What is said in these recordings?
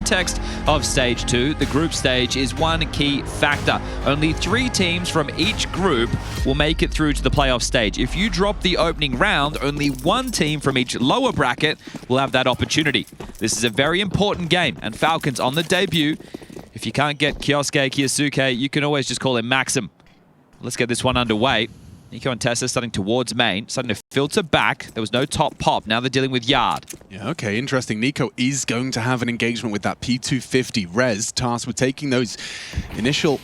context of Stage 2, the group stage is one key factor. Only 3 teams from each group will make it through to the playoff stage. If you drop the opening round, only 1 team from each lower bracket will have that opportunity. This is a very important game, and Falcons on the debut. If you can't get Kyosuke, you can always just call him Maxim. Let's get this one underway. NiKo and Tessa starting towards main, starting to filter back. There was no top pop. Now they're dealing with Yard. Yeah, okay, interesting. NiKo is going to have an engagement with that P250. Rez tasked with taking those initial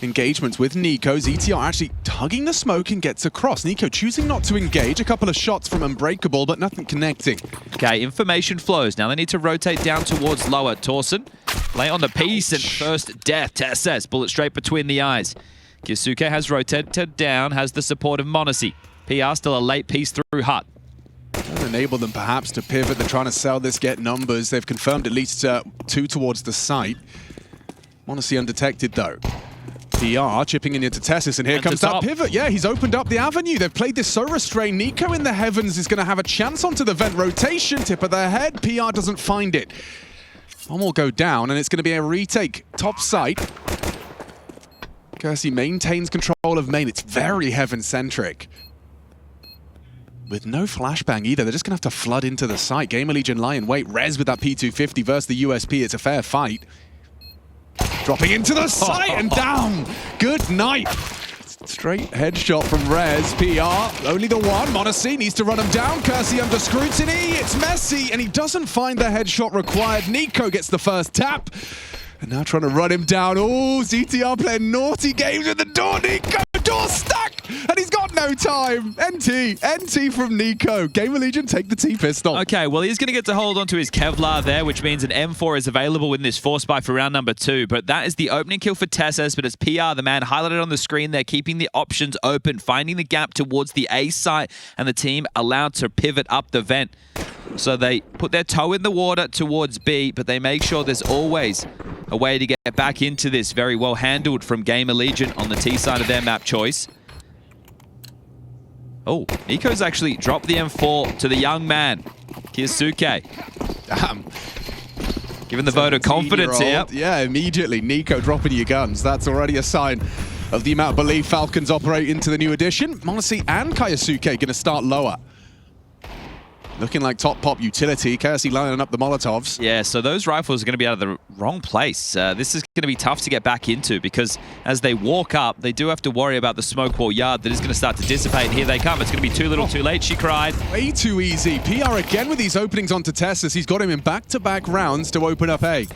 engagements with NiKo. ETR actually tugging the smoke and gets across. NiKo choosing not to engage. A couple of shots from Unbreakable, but nothing connecting. Okay, information flows. Now they need to rotate down towards lower. Torsen, lay on the piece, and first death. Tessa, bullet straight between the eyes. Kyosuke has rotated down, has the support of m0NESY. PR still a late piece through Hut. That'll enable them perhaps to pivot. They're trying to sell this, get numbers. They've confirmed at least 2 towards the site. m0NESY undetected though. PR chipping in into Tessis, and here comes that pivot. Yeah, he's opened up the avenue. They've played this so restrained. NiKo in the heavens is going to have a chance onto the vent rotation. Tip of their head. PR doesn't find it. One will go down, and it's going to be a retake. Top site. Kersey maintains control of main. It's very heaven-centric. With no flashbang either, they're just going to have to flood into the site. GamerLegion lie in wait. Rez with that P250 versus the USP. It's a fair fight. Dropping into the site and down. Good night. Straight headshot from Rez. PR, only the one. m0NESY needs to run him down. Kersey under scrutiny. It's messy, and he doesn't find the headshot required. NiKo gets the first tap. And now trying to run him down. Oh, ZTR playing naughty games with the door. NiKo, door stuck! And he's got no time. NT from NiKo. GamerLegion take the T-pistol. Okay, well, he's going to get to hold on to his Kevlar there, which means an M4 is available in this force spike for round number 2. But that is the opening kill for Tessis, but it's PR, the man highlighted on the screen there, keeping the options open, finding the gap towards the A site, and the team allowed to pivot up the vent. So they put their toe in the water towards B, but they make sure there's always a way to get back into this. Very well handled from GamerLegion on the T side of their map choice. Oh, NiKo's actually dropped the M4 to the young man, Kyosuke. Damn. Given the vote of confidence here. Yeah, immediately. NiKo dropping your guns. That's already a sign of the amount of belief Falcons operate into the new edition. m0NESY and Kyosuke going to start lower. Looking like top pop utility. Kersey lining up the Molotovs. Yeah, so those rifles are going to be out of the wrong place. This is going to be tough to get back into because as they walk up, they do have to worry about the smoke wall Yard that is going to start to dissipate. Here they come. It's going to be too little, too late, she cried. Way too easy. PR again with these openings onto Tessis. He's got him in back-to-back rounds to open up A.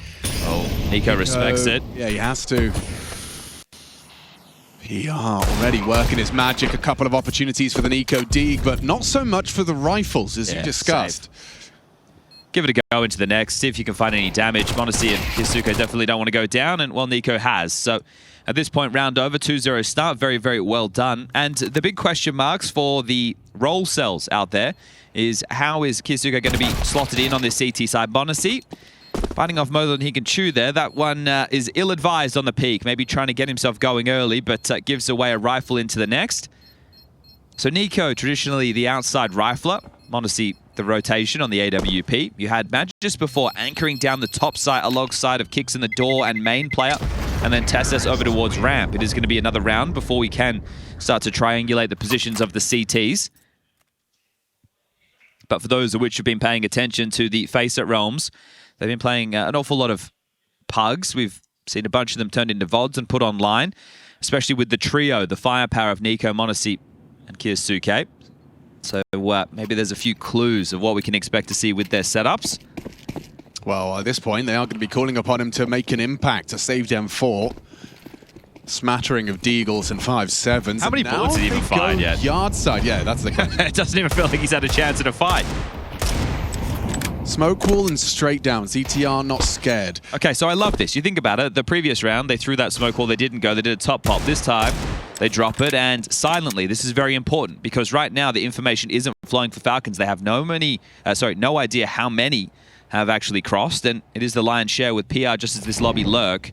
Oh, NiKo respects it. Yeah, he has to. PR already working his magic. A couple of opportunities for the NiKo Deeg, but not so much for the rifles, as you discussed. Safe. Give it a go into the next, see if you can find any damage. m0NESY and Kyosuke definitely don't want to go down, and well, NiKo has. So at this point, round over, 2-0 start. Very, very well done. And the big question marks for the roll cells out there is how is Kyosuke going to be slotted in on this CT side? m0NESY biting off more than he can chew there. That one is ill-advised on the peak. Maybe trying to get himself going early, but gives away a rifle into the next. So NiKo, traditionally the outside rifler. m0NESY, the rotation on the AWP. You had Mag just before anchoring down the top side alongside of Kicks in the door and main player. And then Tessis over towards ramp. It is going to be another round before we can start to triangulate the positions of the CTs. But for those of which have been paying attention to the Face-It Realms, they've been playing an awful lot of pugs. We've seen a bunch of them turned into VODs and put online, especially with the trio, the firepower of NiKo, m0NESY, and Kyosuke. So maybe there's a few clues of what we can expect to see with their setups. Well, at this point, they are going to be calling upon him to make an impact, to save them 4. Smattering of Deagles and 5.7s. How many bullets did he even find yet? Yard side, yeah, that's the question. It doesn't even feel like he's had a chance in a fight. Smoke wall and straight down. ZTR not scared. Okay, so I love this. You think about it. The previous round, they threw that smoke wall. They didn't go. They did a top pop. This time, they drop it, and silently. This is very important because right now the information isn't flowing for Falcons. They have no idea how many have actually crossed, and it is the lion's share with PR just as this lobby lurk.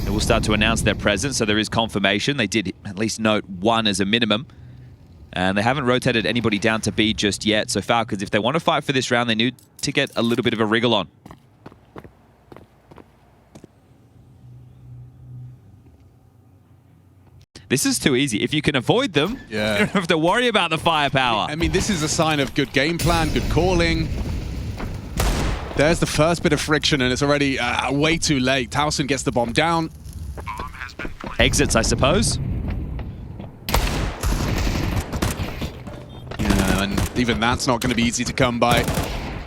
They will start to announce their presence, so there is confirmation. They did at least note 1 as a minimum. And they haven't rotated anybody down to B just yet. So Falcons, if they want to fight for this round, they need to get a little bit of a wriggle on. This is too easy. If you can avoid them, you don't have to worry about the firepower. I mean, this is a sign of good game plan, good calling. There's the first bit of friction, and it's already way too late. Towson gets the bomb down. Exits, I suppose. Yeah, and even that's not going to be easy to come by.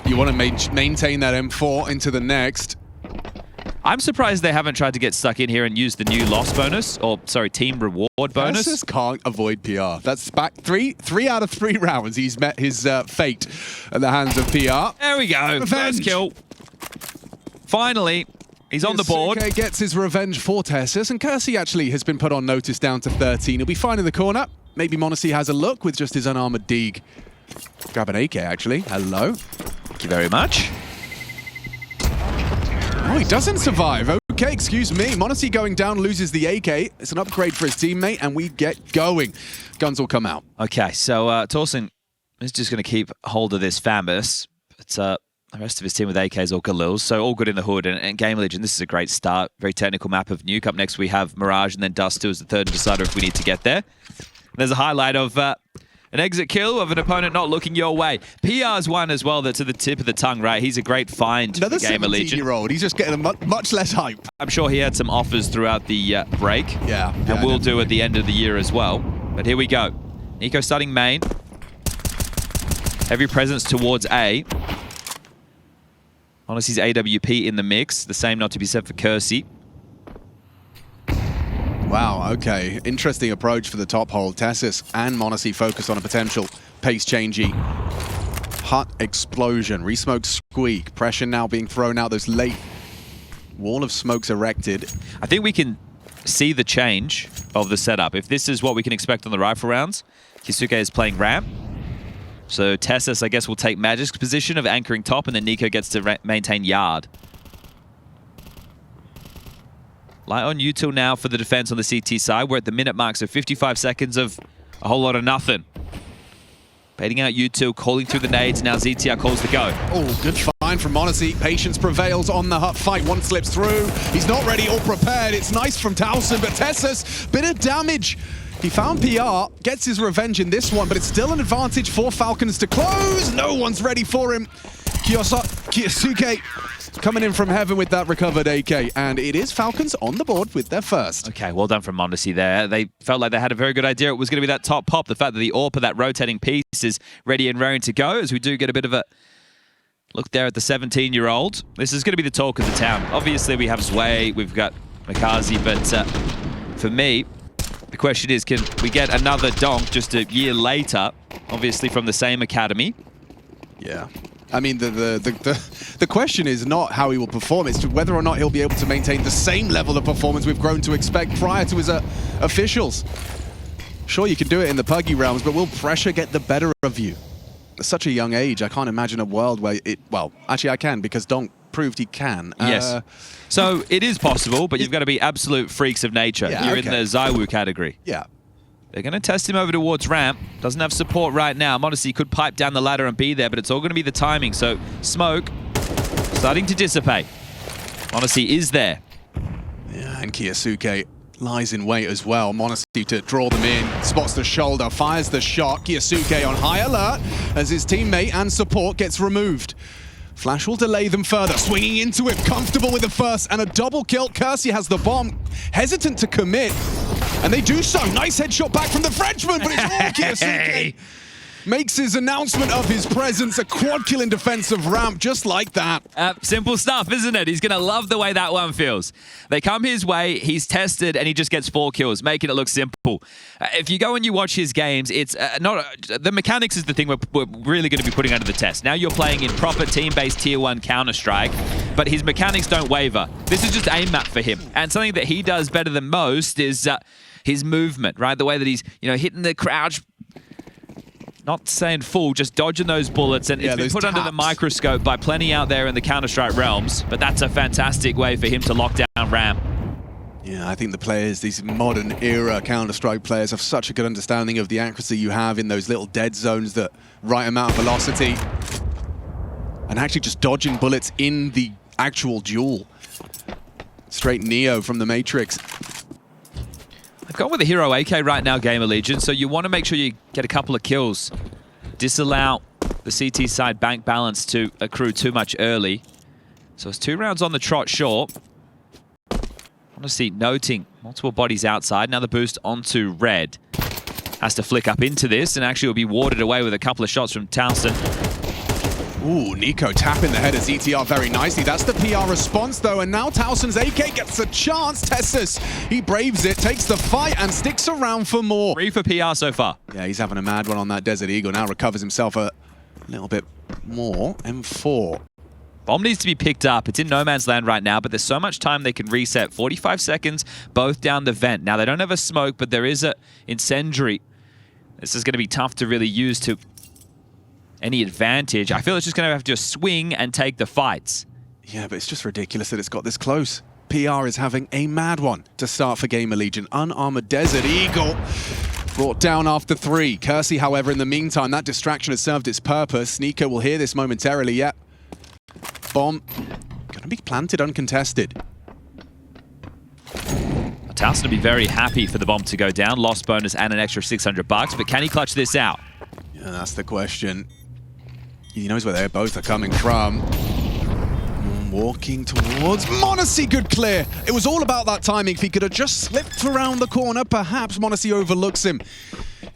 You want to maintain that M4 into the next. I'm surprised they haven't tried to get stuck in here and use the new loss bonus, or sorry, team reward bonus. Just can't avoid PR. That's back three out of 3 rounds. He's met his fate at the hands of PR. There we go. Revenge. First kill. Finally, he's on the board. Yusuke gets his revenge for Tessus, and Kersey actually has been put on notice down to 13. He'll be fine in the corner. Maybe Monacy has a look with just his unarmored Deeg. Grab an AK, actually. Hello. Thank you very much. Oh, he doesn't survive. Okay, excuse me. Monacy going down, loses the AK. It's an upgrade for his teammate, and we get going. Guns will come out. Okay, so Towson is just going to keep hold of this Fambus, but the rest of his team with AKs or Galils, so all good in the hood. And GamerLegion, this is a great start. Very technical map of Nuke. Up next, we have Mirage and then Dust as the third decider if we need to get there. There's a highlight of an exit kill of an opponent not looking your way. PR's one as well, that's to the tip of the tongue, right? He's a great find Another for GamerLegion. 17-year-old. He's just getting a much less hype. I'm sure he had some offers throughout the break. Yeah. And will do at the end of the year as well. But here we go. NiKo starting main. Heavy presence towards A. Honestly's AWP in the mix. The same not to be said for Kersey. Wow, okay. Interesting approach for the top hole. Tessus and Monacy focused on a potential pace changey. Hut explosion, resmoke squeak, pressure now being thrown out, those late wall of smokes erected. I think we can see the change of the setup. If this is what we can expect on the rifle rounds, Kisuke is playing ramp. So Tessus, I guess, will take Magic's position of anchoring top, and then NiKo gets to maintain yard. Light on util now for the defense on the CT side. We're at the minute mark, so 55 seconds of a whole lot of nothing. Baiting out util, calling through the nades. Now ZTR calls the go. Oh, good find from Monacy. Patience prevails on the Hut fight. One slips through. He's not ready or prepared. It's nice from Towson, but Tessus, bit of damage. He found PR, gets his revenge in this one, but it's still an advantage for Falcons to close. No one's ready for him. Kiyasuke coming in from heaven with that recovered AK, and it is Falcons on the board with their first. Okay, well done from Monacy there. They felt like they had a very good idea. It was going to be that top pop. The fact that the AWP, that rotating piece, is ready and raring to go, as we do get a bit of a look there at the 17-year-old. This is going to be the talk of the town. Obviously, we have Sway, we've got Makazi, but for me, the question is, can we get another donk just a year later, obviously from the same academy? Yeah. I mean, the question is not how he will perform, it's whether or not he'll be able to maintain the same level of performance we've grown to expect prior to his officials. Sure, you can do it in the puggy realms, but will pressure get the better of you? At such a young age, I can't imagine a world where it... Well, actually I can, because Donk proved he can. Yes. So it is possible, but you've got to be absolute freaks of nature. Yeah, You're in the Zywoo category. Yeah. They're going to test him over towards ramp. Doesn't have support right now. Monacy could pipe down the ladder and be there, but it's all going to be the timing. So smoke starting to dissipate. Monacy is there. Yeah, and Kiyasuke lies in wait as well. Monacy to draw them in, spots the shoulder, fires the shot. Kiyasuke on high alert as his teammate and support gets removed. Flash will delay them further, swinging into it, comfortable with the first, and a double kill. Kersey has the bomb, hesitant to commit, and they do so. Nice headshot back from the Frenchman, but it's all Kiyasuke. Makes his announcement of his presence, a quad kill in defensive ramp, just like that. Simple stuff, isn't it? He's going to love the way that one feels. They come his way, he's tested, and he just gets 4 kills, making it look simple. If you go and you watch his games, it's not... the mechanics is the thing we're really going to be putting under the test. Now you're playing in proper team-based Tier 1 Counter-Strike, but his mechanics don't waver. This is just aim map for him. And something that he does better than most is his movement, right? The way that he's, hitting the crouch... Not saying full, just dodging those bullets, and it's been put under the microscope by plenty out there in the Counter-Strike realms, but that's a fantastic way for him to lock down ramp. Yeah, I think the players, these modern era Counter-Strike players, have such a good understanding of the accuracy you have in those little dead zones, that right amount of velocity, and actually just dodging bullets in the actual duel. Straight Neo from the Matrix. I've gone with a hero AK right now, GamerLegion, so you want to make sure you get a couple of kills. Disallow the CT side bank balance to accrue too much early. So it's 2 rounds on the trot short. Honestly, noting multiple bodies outside. Now the boost onto Red. Has to flick up into this and actually will be warded away with a couple of shots from Towson. Ooh, NiKo tapping the head of ZTR very nicely. That's the PR response, though, and now Towson's AK gets a chance. Tessus, he braves it, takes the fight, and sticks around for more. 3 for PR so far. Yeah, he's having a mad one on that Desert Eagle. Now recovers himself a little bit more. M4. Bomb needs to be picked up. It's in no man's land right now, but there's so much time they can reset. 45 seconds, both down the vent. Now, they don't have a smoke, but there is a incendiary. This is going to be tough to really use to any advantage. I feel it's just going to have to swing and take the fights. Yeah, but it's just ridiculous that it's got this close. PR is having a mad one to start for GamerLegion. Unarmored Desert Eagle brought down after 3. Kersey, however, in the meantime, that distraction has served its purpose. NiKo will hear this momentarily. Yep. Bomb going to be planted uncontested. Towson will be very happy for the bomb to go down. Lost bonus and an extra $600, but can he clutch this out? Yeah, that's the question. He knows where they both are coming from. Walking towards m0NESY, good clear. It was all about that timing. If he could have just slipped around the corner, perhaps m0NESY overlooks him.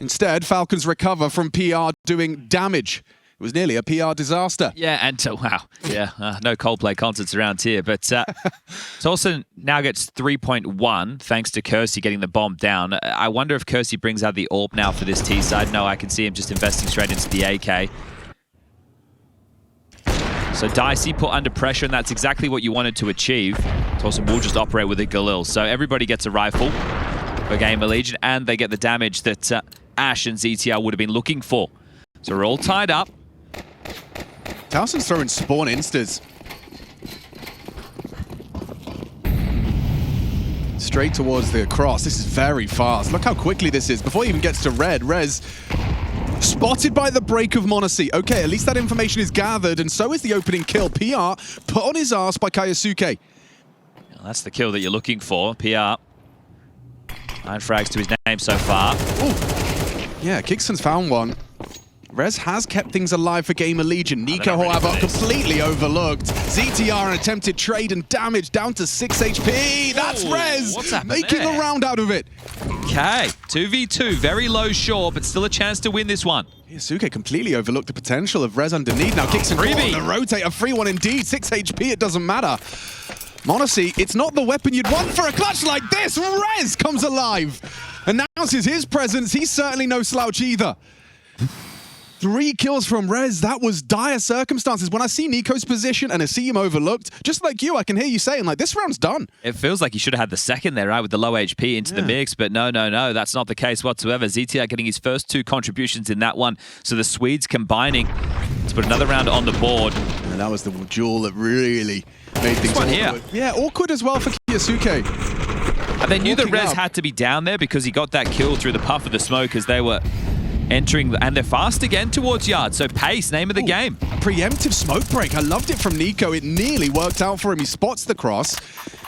Instead, Falcons recover from PR doing damage. It was nearly a PR disaster. Yeah, and wow. Yeah, no Coldplay concerts around here. But Towson now gets 3.1 thanks to Kersey getting the bomb down. I wonder if Kersey brings out the AWP now for this T side. No, I can see him just investing straight into the AK. So Dicey put under pressure, and that's exactly what you wanted to achieve. Towson will just operate with a Galil. So everybody gets a rifle for GamerLegion, and they get the damage that Ash and ZTR would have been looking for. So we're all tied up. Towson's throwing spawn instas. Straight towards the cross. This is very fast. Look how quickly this is. Before he even gets to Red, Rez spotted by the break of m0NESY. Okay, at least that information is gathered, and so is the opening kill. PR put on his ass by Kaisuke. Well, that's the kill that you're looking for. PR. 9 frags to his name so far. Ooh. Yeah, Kickston's found one. Rez has kept things alive for GamerLegion. NiKo, however, completely overlooked. ZTR, an attempted trade and damage down to 6 HP. That's Rez making a round out of it. Okay, 2v2, very low short, but still a chance to win this one. Yasuke completely overlooked the potential of Rez underneath. Now Kickson on the rotate, a free one indeed. 6 HP, it doesn't matter. m0NESY, it's not the weapon you'd want for a clutch like this. Rez comes alive, announces his presence. He's certainly no slouch either. 3 kills from Rez. That was dire circumstances. When I see NiKo's position and I see him overlooked, just like you, I can hear you saying, like, this round's done. It feels like he should have had the second there, right, with the low HP into the mix, but no, that's not the case whatsoever. ZTR getting his first 2 contributions in that one, so the Swedes combining to put another round on the board. And that was the duel that really made things awkward. Here. Yeah, awkward as well for Yasuke. And they knew that Rez had to be down there because he got that kill through the puff of the smoke as they were entering, and they're fast again towards yard. So pace, name of the game. A preemptive smoke break. I loved it from NiKo. It nearly worked out for him. He spots the cross.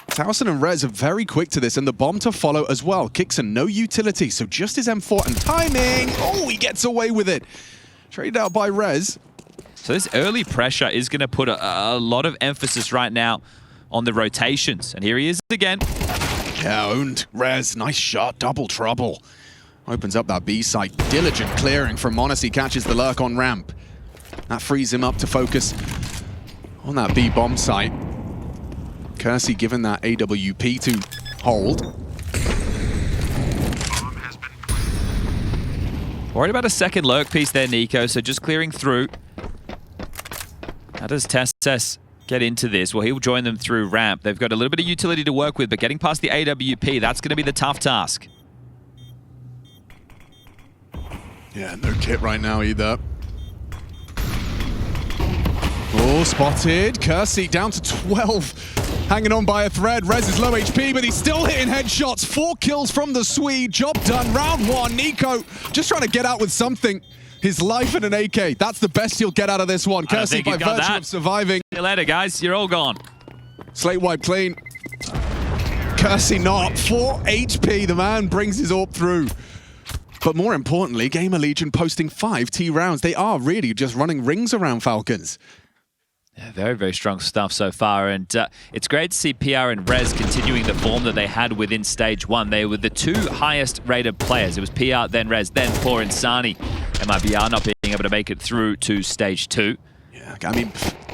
Towson and Rez are very quick to this, and the bomb to follow as well. Kickson, no utility, so just his M4 and timing. Oh, he gets away with it. Traded out by Rez. So this early pressure is going to put a lot of emphasis right now on the rotations. And here he is again. Yeah, owned. Rez, nice shot. Double trouble. Opens up that B site. Diligent clearing from m0NESY, catches the lurk on ramp. That frees him up to focus on that B bomb site. Kersey given that AWP to hold. Worried about a second lurk piece there, NiKo, so just clearing through. How does Tessus get into this? Well, he'll join them through ramp. They've got a little bit of utility to work with, but getting past the AWP, that's going to be the tough task. Yeah, no kit right now either. Oh, spotted. Kersey down to 12. Hanging on by a thread. Rez is low HP, but he's still hitting headshots. 4 kills from the Swede. Job done. Round 1. NiKo just trying to get out with something. His life and an AK. That's the best he'll get out of this one. Kersey, by virtue of surviving. See you later, guys. You're all gone. Slate wipe clean. Kersey not. 4 HP. The man brings his AWP through. But more importantly, GamerLegion posting 5 T rounds. They are really just running rings around Falcons. Yeah, very, very strong stuff so far, and it's great to see PR and Rez continuing the form that they had within Stage 1. They were the 2 highest rated players. It was PR, then Rez, then Poor and Sani. MIBR not being able to make it through to Stage 2. Yeah, I mean,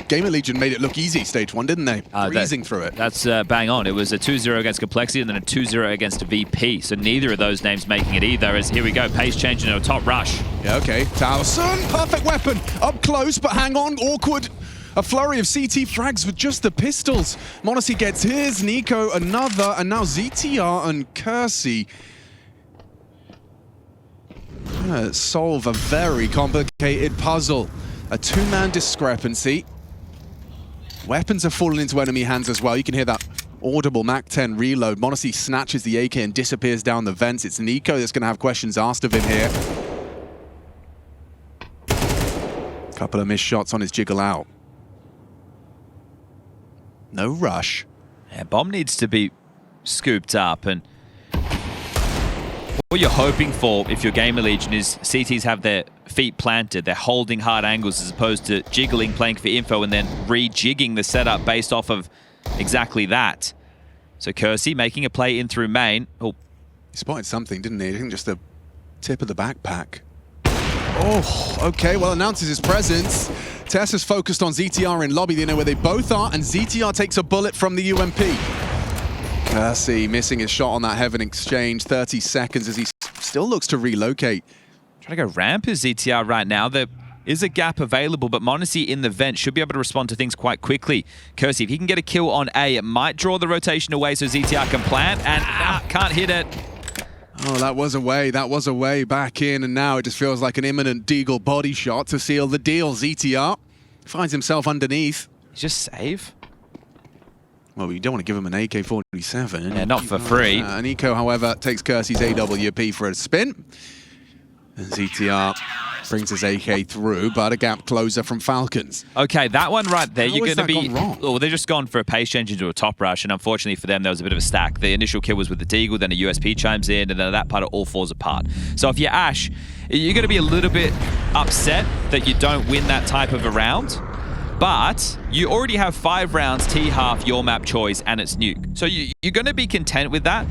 GamerLegion made it look easy Stage 1, didn't they? Breezing through it. That's bang on. It was a 2-0 against Complexity and then a 2-0 against VP. So neither of those names making it either. As here we go, pace change into a top rush. Yeah, okay. Towson, perfect weapon. Up close, but hang on, awkward. A flurry of CT frags with just the pistols. m0NESY gets his, NiKo another, and now ZTR and Kersey solve a very complicated puzzle. A 2-man discrepancy. Weapons are falling into enemy hands as well. You can hear that audible MAC-10 reload. m0NESY snatches the AK and disappears down the vents. It's NiKo that's going to have questions asked of him here. Couple of missed shots on his jiggle out. No rush. Yeah, bomb needs to be scooped up, and what you're hoping for if you're GamerLegion is CTs have their feet planted, they're holding hard angles as opposed to jiggling, playing for info, and then rejigging the setup based off of exactly that. So Kersey making a play in through main. Oh, he spotted something, didn't he? I think just the tip of the backpack. Oh, okay, well, announces his presence. Tess is focused on ZTR in lobby. They know where they both are, and ZTR takes a bullet from the UMP. Kersey missing his shot on that Heaven exchange. 30 seconds as he still looks to relocate. Trying to go ramp is ZTR right now. There is a gap available, but m0NESY in the vent should be able to respond to things quite quickly. Kersey, if he can get a kill on A, it might draw the rotation away so ZTR can plant, and can't hit it. Oh, that was away. That was away. Back in, and now it just feels like an imminent Deagle body shot to seal the deal. ZTR finds himself underneath. Just save. Well, you don't want to give him an AK-47. Yeah, not for free. NiKo, however, takes Kersey's AWP for a spin. And ZTR brings his AK through, but a gap closer from Falcons. Okay, that one right there, you're going to be... wrong? Oh, they're just gone for a pace change into a top rush, and unfortunately for them, there was a bit of a stack. The initial kill was with the Deagle, then a USP chimes in, and then that part, it all falls apart. So if you're Ash, you're going to be a little bit upset that you don't win that type of a round, but you already have 5 rounds, T-half, your map choice, and it's Nuke. So you're going to be content with that.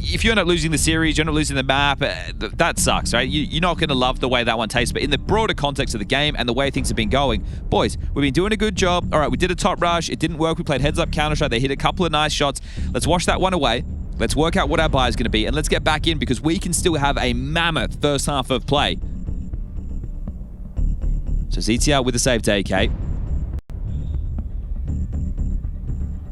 If you end up losing the series, you end up losing the map, that sucks, right? You're not going to love the way that one tastes, but in the broader context of the game and the way things have been going, boys, we've been doing a good job. All right, we did a top rush. It didn't work. We played heads-up Counter-Strike. They hit a couple of nice shots. Let's wash that one away. Let's work out what our buy is going to be, and let's get back in because we can still have a mammoth first half of play. So ZTR with the saved AK.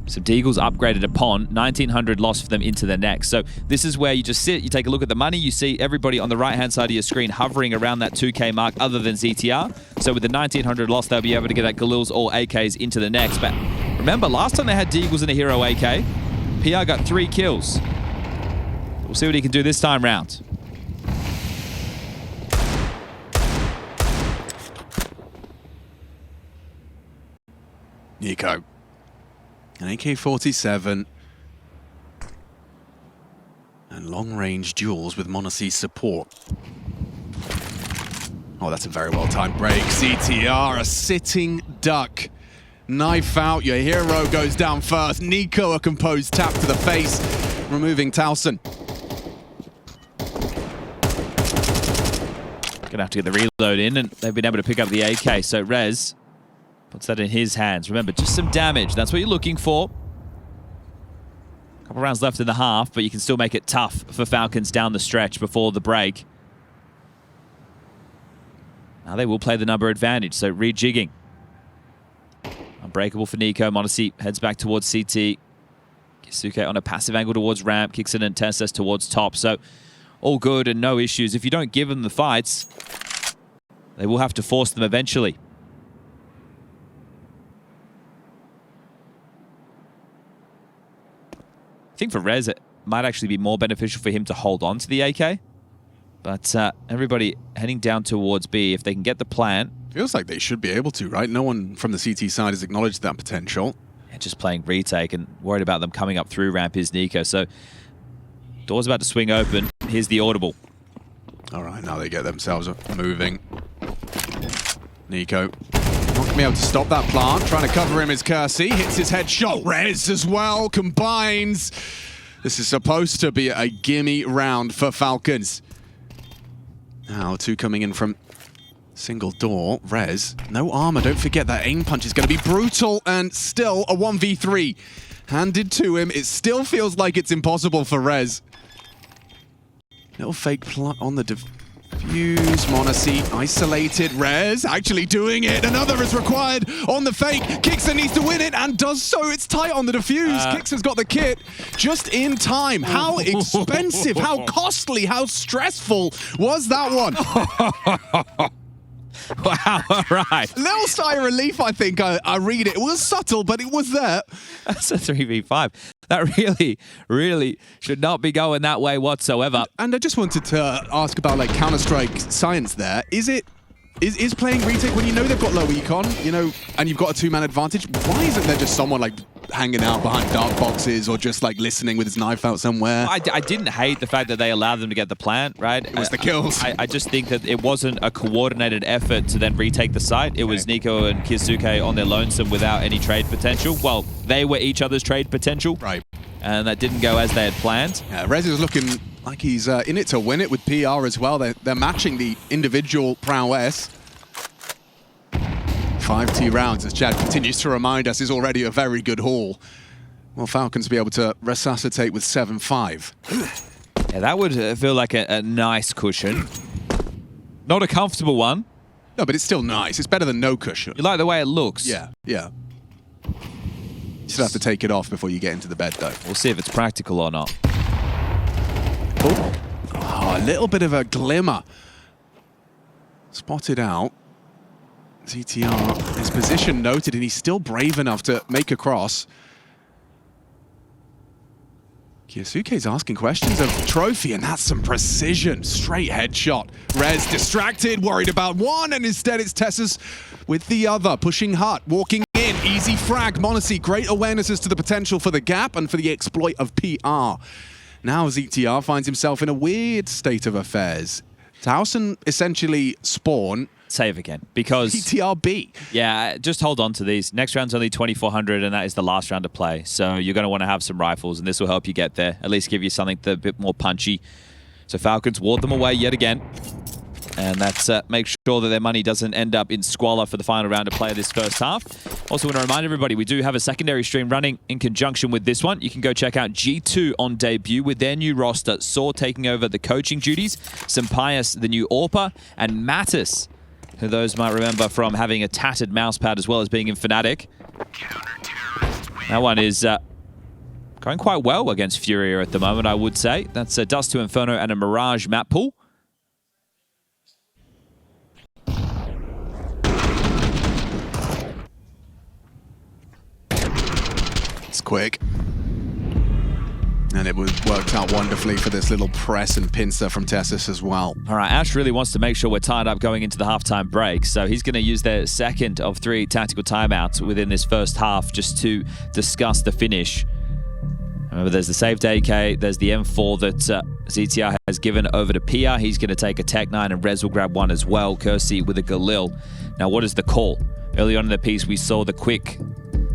Some Deagles upgraded upon, 1900 lost for them into the next. So this is where you just sit, you take a look at the money, you see everybody on the right-hand side of your screen hovering around that 2K mark other than ZTR. So with the 1900 loss, they'll be able to get that Galil's all AKs into the next. But remember, last time they had Deagles and a hero AK, PR got 3 kills. We'll see what he can do this time round. NiKo. An AK-47. And long-range duels with m0NESY's support. Oh, that's a very well-timed break. ZTR, a sitting duck. Knife out, your hero goes down first. NiKo, a composed tap to the face, removing Towson. Gonna have to get the reload in, and they've been able to pick up the AK. So Rez puts that in his hands. Remember, just some damage. That's what you're looking for. Couple rounds left in the half, but you can still make it tough for Falcons down the stretch before the break. Now they will play the number advantage, so rejigging. Unbreakable for NiKo. m0NESY heads back towards CT. Kisuke on a passive angle towards ramp. Kicks in and Tessus towards top. So all good and no issues. If you don't give them the fights, they will have to force them eventually. I think for Rez, it might actually be more beneficial for him to hold on to the AK. But everybody heading down towards B, if they can get the plant. Feels like they should be able to, right? No one from the CT side has acknowledged that potential. just playing retake and worried about them coming up through ramp is NiKo. So door's about to swing open. Here's the audible. All right, now they get themselves moving. NiKo not going to be able to stop that plant. Trying to cover him is Kersey. Hits his headshot. Rez as well. Combines. This is supposed to be a gimme round for Falcons. Now, two coming in from single door. Rez, no armor. Don't forget that aim punch is going to be brutal, and still a 1v3 handed to him. It still feels like it's impossible for Rez. Little fake plot on the defuse. m0NESY isolated. Rez actually doing it. Another is required on the fake. Kixer needs to win it and does so. It's tight on the defuse. Kixer's got the kit just in time. How expensive, how costly, how stressful was that one? Wow, all right. Little sigh of relief, I think. I read it. It was subtle, but it was there. That's a 3v5. That really should not be going that way whatsoever. And I just wanted to ask about like Counter-Strike science there. Is playing retake when you know they've got low econ, you know, and you've got a two-man advantage, why isn't there just someone like hanging out behind dark boxes or just like listening with his knife out somewhere? I didn't hate the fact that they allowed them to get the plant, right? It was the kills. I just think that it wasn't a coordinated effort to then retake the site. It was NiKo and KiSuke on their lonesome without any trade potential. Well, they were each other's trade potential. Right. And that didn't go as they had planned. Yeah, Rez is looking like he's in it to win it with PR as well. They're matching the individual prowess. 5T rounds, as Chad continues to remind us, is already a very good haul. Will Falcons be able to resuscitate with 7-5? Yeah, that would feel like a nice cushion. Not a comfortable one. No, but it's still nice. It's better than no cushion. You like the way it looks? Yeah, yeah. You still have to take it off before you get into the bed, though. We'll see if it's practical or not. Oh, a little bit of a glimmer. Spotted out. ZTR, his position noted, and he's still brave enough to make a cross. KiSuke's asking questions of Trophy, and that's some precision. Straight headshot. Rez distracted, worried about one, and instead it's Tessus with the other. Pushing Hut, walking in. Easy frag. m0NESY, great awarenesses to the potential for the gap and for the exploit of PR. Now ZTR finds himself in a weird state of affairs. Towson essentially spawn. Save again, because ZTRB. Yeah, just hold on to these. Next round's only 2,400, and that is the last round to play. So you're going to want to have some rifles, and this will help you get there. At least give you something that's a bit more punchy. So Falcons ward them away yet again. And that's make sure that their money doesn't end up in squalor for the final round of play of this first half. Also want to remind everybody, we do have a secondary stream running in conjunction with this one. You can go check out G2 on debut with their new roster. Saw taking over the coaching duties, Sampaius, the new AWPer, and Mattis, who those might remember from having a tattered mousepad as well as being in Fnatic. That one is going quite well against Furia at the moment, I would say. That's a Dust to Inferno and a Mirage map pool. It's quick. And it worked out wonderfully for this little press and pincer from Tessus as well. All right, Ash really wants to make sure we're tied up going into the halftime break. So he's going to use their second of 3 tactical timeouts within this first half just to discuss the finish. Remember, there's the saved AK, there's the M4 that ZTR has given over to PR. He's going to take a Tech-9, and Rez will grab one as well. Kersey with a Galil. Now, what is the call? Early on in the piece, we saw the quick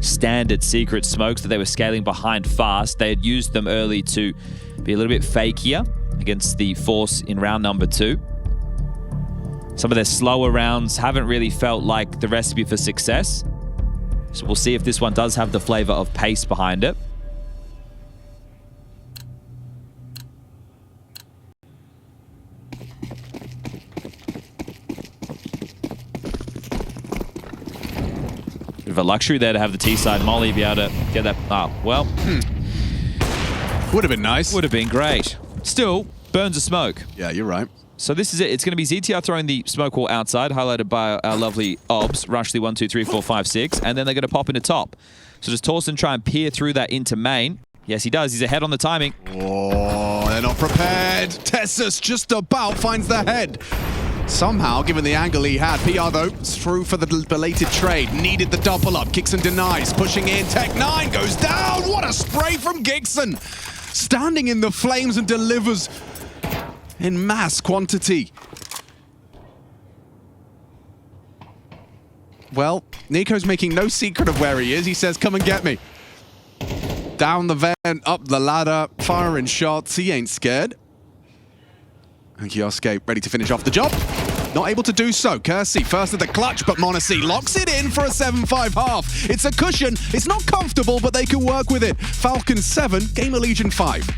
standard secret smokes that they were scaling behind fast. They had used them early to be a little bit fakier against the Force in round number 2. Some of their slower rounds haven't really felt like the recipe for success. So we'll see if this one does have the flavor of pace behind it. Bit of a luxury there to have the T-side molly, be able to get that. Oh, well. Would have been nice. Would have been great. Still, burns a smoke. Yeah, you're right. So this is it. It's going to be ZTR throwing the smoke wall outside, highlighted by our lovely OBS, Rushley 1, 2, 3, 4, 5, 6, and then they're going to pop into top. So does Torsten try and peer through that into main? Yes, he does. He's ahead on the timing. Oh, they're not prepared. Tessus just about finds the head. Somehow, given the angle he had, PR though, through for the belated trade, needed the double up. Gixon denies, pushing in, Tech9 goes down. What a spray from Gixon! Standing in the flames and delivers in mass quantity. Well, NiKo's making no secret of where he is. He says, come and get me. Down the vent, up the ladder, firing shots. He ain't scared. And Kioske ready to finish off the job. Not able to do so. Kersey first at the clutch, but m0NESY locks it in for a 7-5 half. It's a cushion. It's not comfortable, but they can work with it. Falcons 7, GamerLegion 5.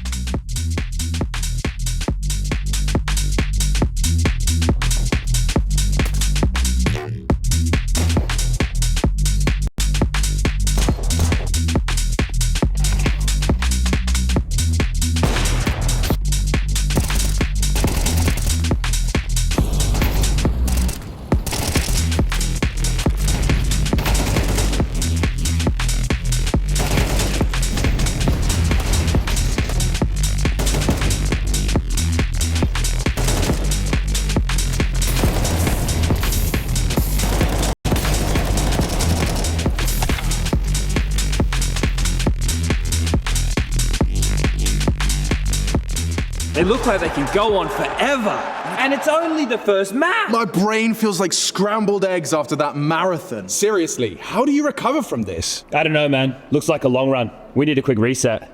They look like they can go on forever. And it's only the first map. My brain feels like scrambled eggs after that marathon. Seriously, how do you recover from this? I don't know, man. Looks like a long run. We need a quick reset.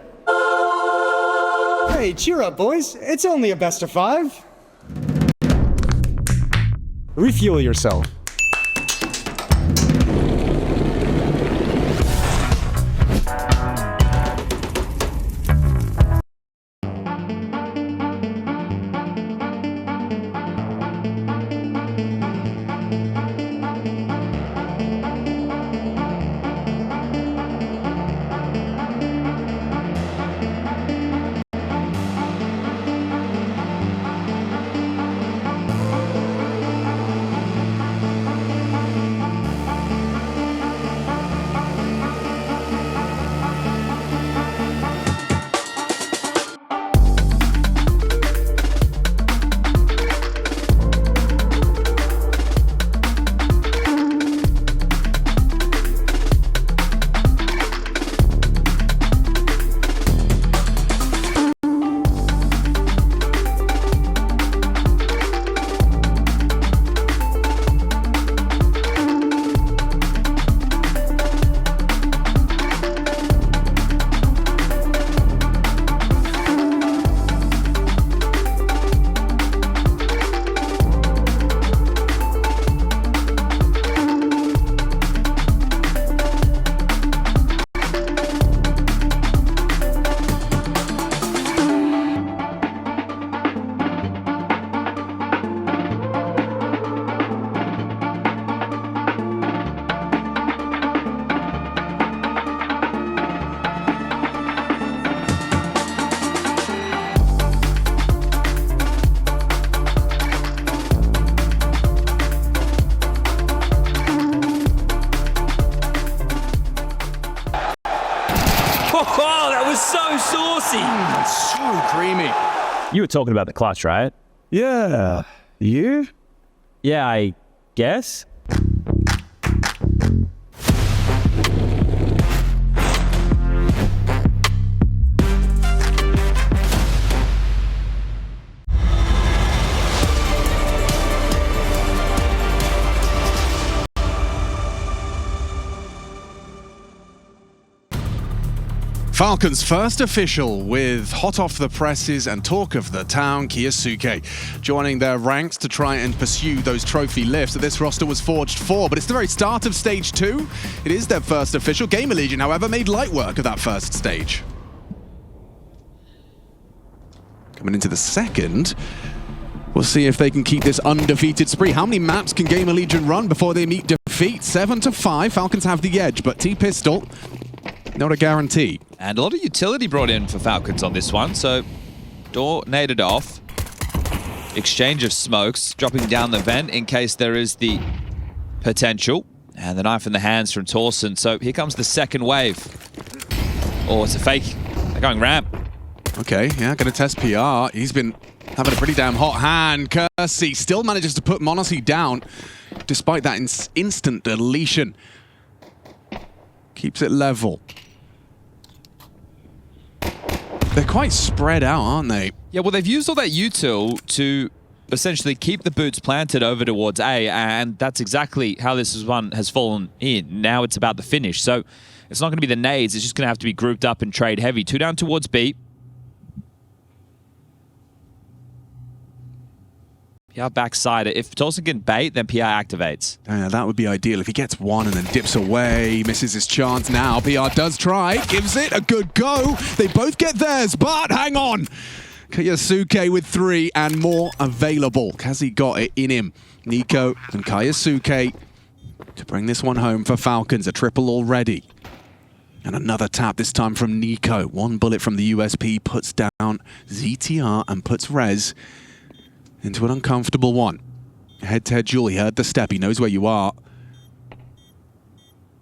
Hey, cheer up, boys. It's only a best of 5. Refuel yourself. Oh, that was so saucy. So creamy. You were talking about the clutch, right? Yeah. You? Yeah, I guess. Falcons' first official with hot off the presses and talk of the town, Keisuke, joining their ranks to try and pursue those trophy lifts that this roster was forged for. But it's the very start of stage 2. It is their first official. GamerLegion, however, made light work of that first stage. Coming into the second, we'll see if they can keep this undefeated spree. How many maps can GamerLegion run before they meet defeat? 7-5. Falcons have the edge, but T-Pistol, not a guarantee. And a lot of utility brought in for Falcons on this one, so door naded off. Exchange of smokes, dropping down the vent in case there is the potential. And the knife in the hands from Torsen, so here comes the second wave. Oh, it's a fake. They're going ramp. Okay, yeah, gonna test PR. He's been Having a pretty damn hot hand. Kersey still manages to put m0NESY down, despite that instant deletion. Keeps it level. They're quite spread out, aren't they? Yeah, well, they've used all that util to essentially keep the boots planted over towards A, and that's exactly how this one has fallen in. Now it's about the finish. So it's not going to be the nades. It's just going to have to be grouped up and trade heavy. 2 down towards B. PR backside. If Tolson can bait, then PR activates. That would be ideal. If he gets one and then dips away, misses his chance now. PR does try, gives it a good go. They both get theirs, but hang on. Kaisuke with 3 and more available. Has he got it in him? NiKo and Kaisuke to bring this one home for Falcons. A triple already. And another tap, this time from NiKo. 1 bullet from the USP puts down ZTR and puts Rez into an uncomfortable one. Head-to-head duel. He heard the step. He knows where you are.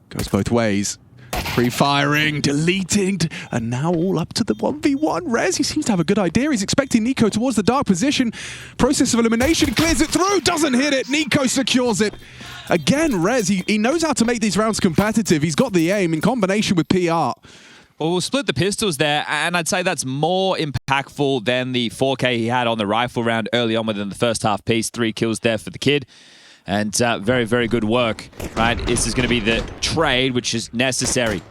Goes both ways. Pre-firing, deleting, and now all up to the 1v1. Rez, he seems to have a good idea. He's expecting NiKo towards the dark position. Process of elimination, clears it through, doesn't hit it. NiKo secures it. Again, Rez, he knows how to make these rounds competitive. He's got the aim in combination with PR. Well, we'll split the pistols there, and I'd say that's more impactful than the 4K he had on the rifle round early on within the first half piece. 3 kills there for the kid. And very, very good work, right? This is going to be the trade, which is necessary.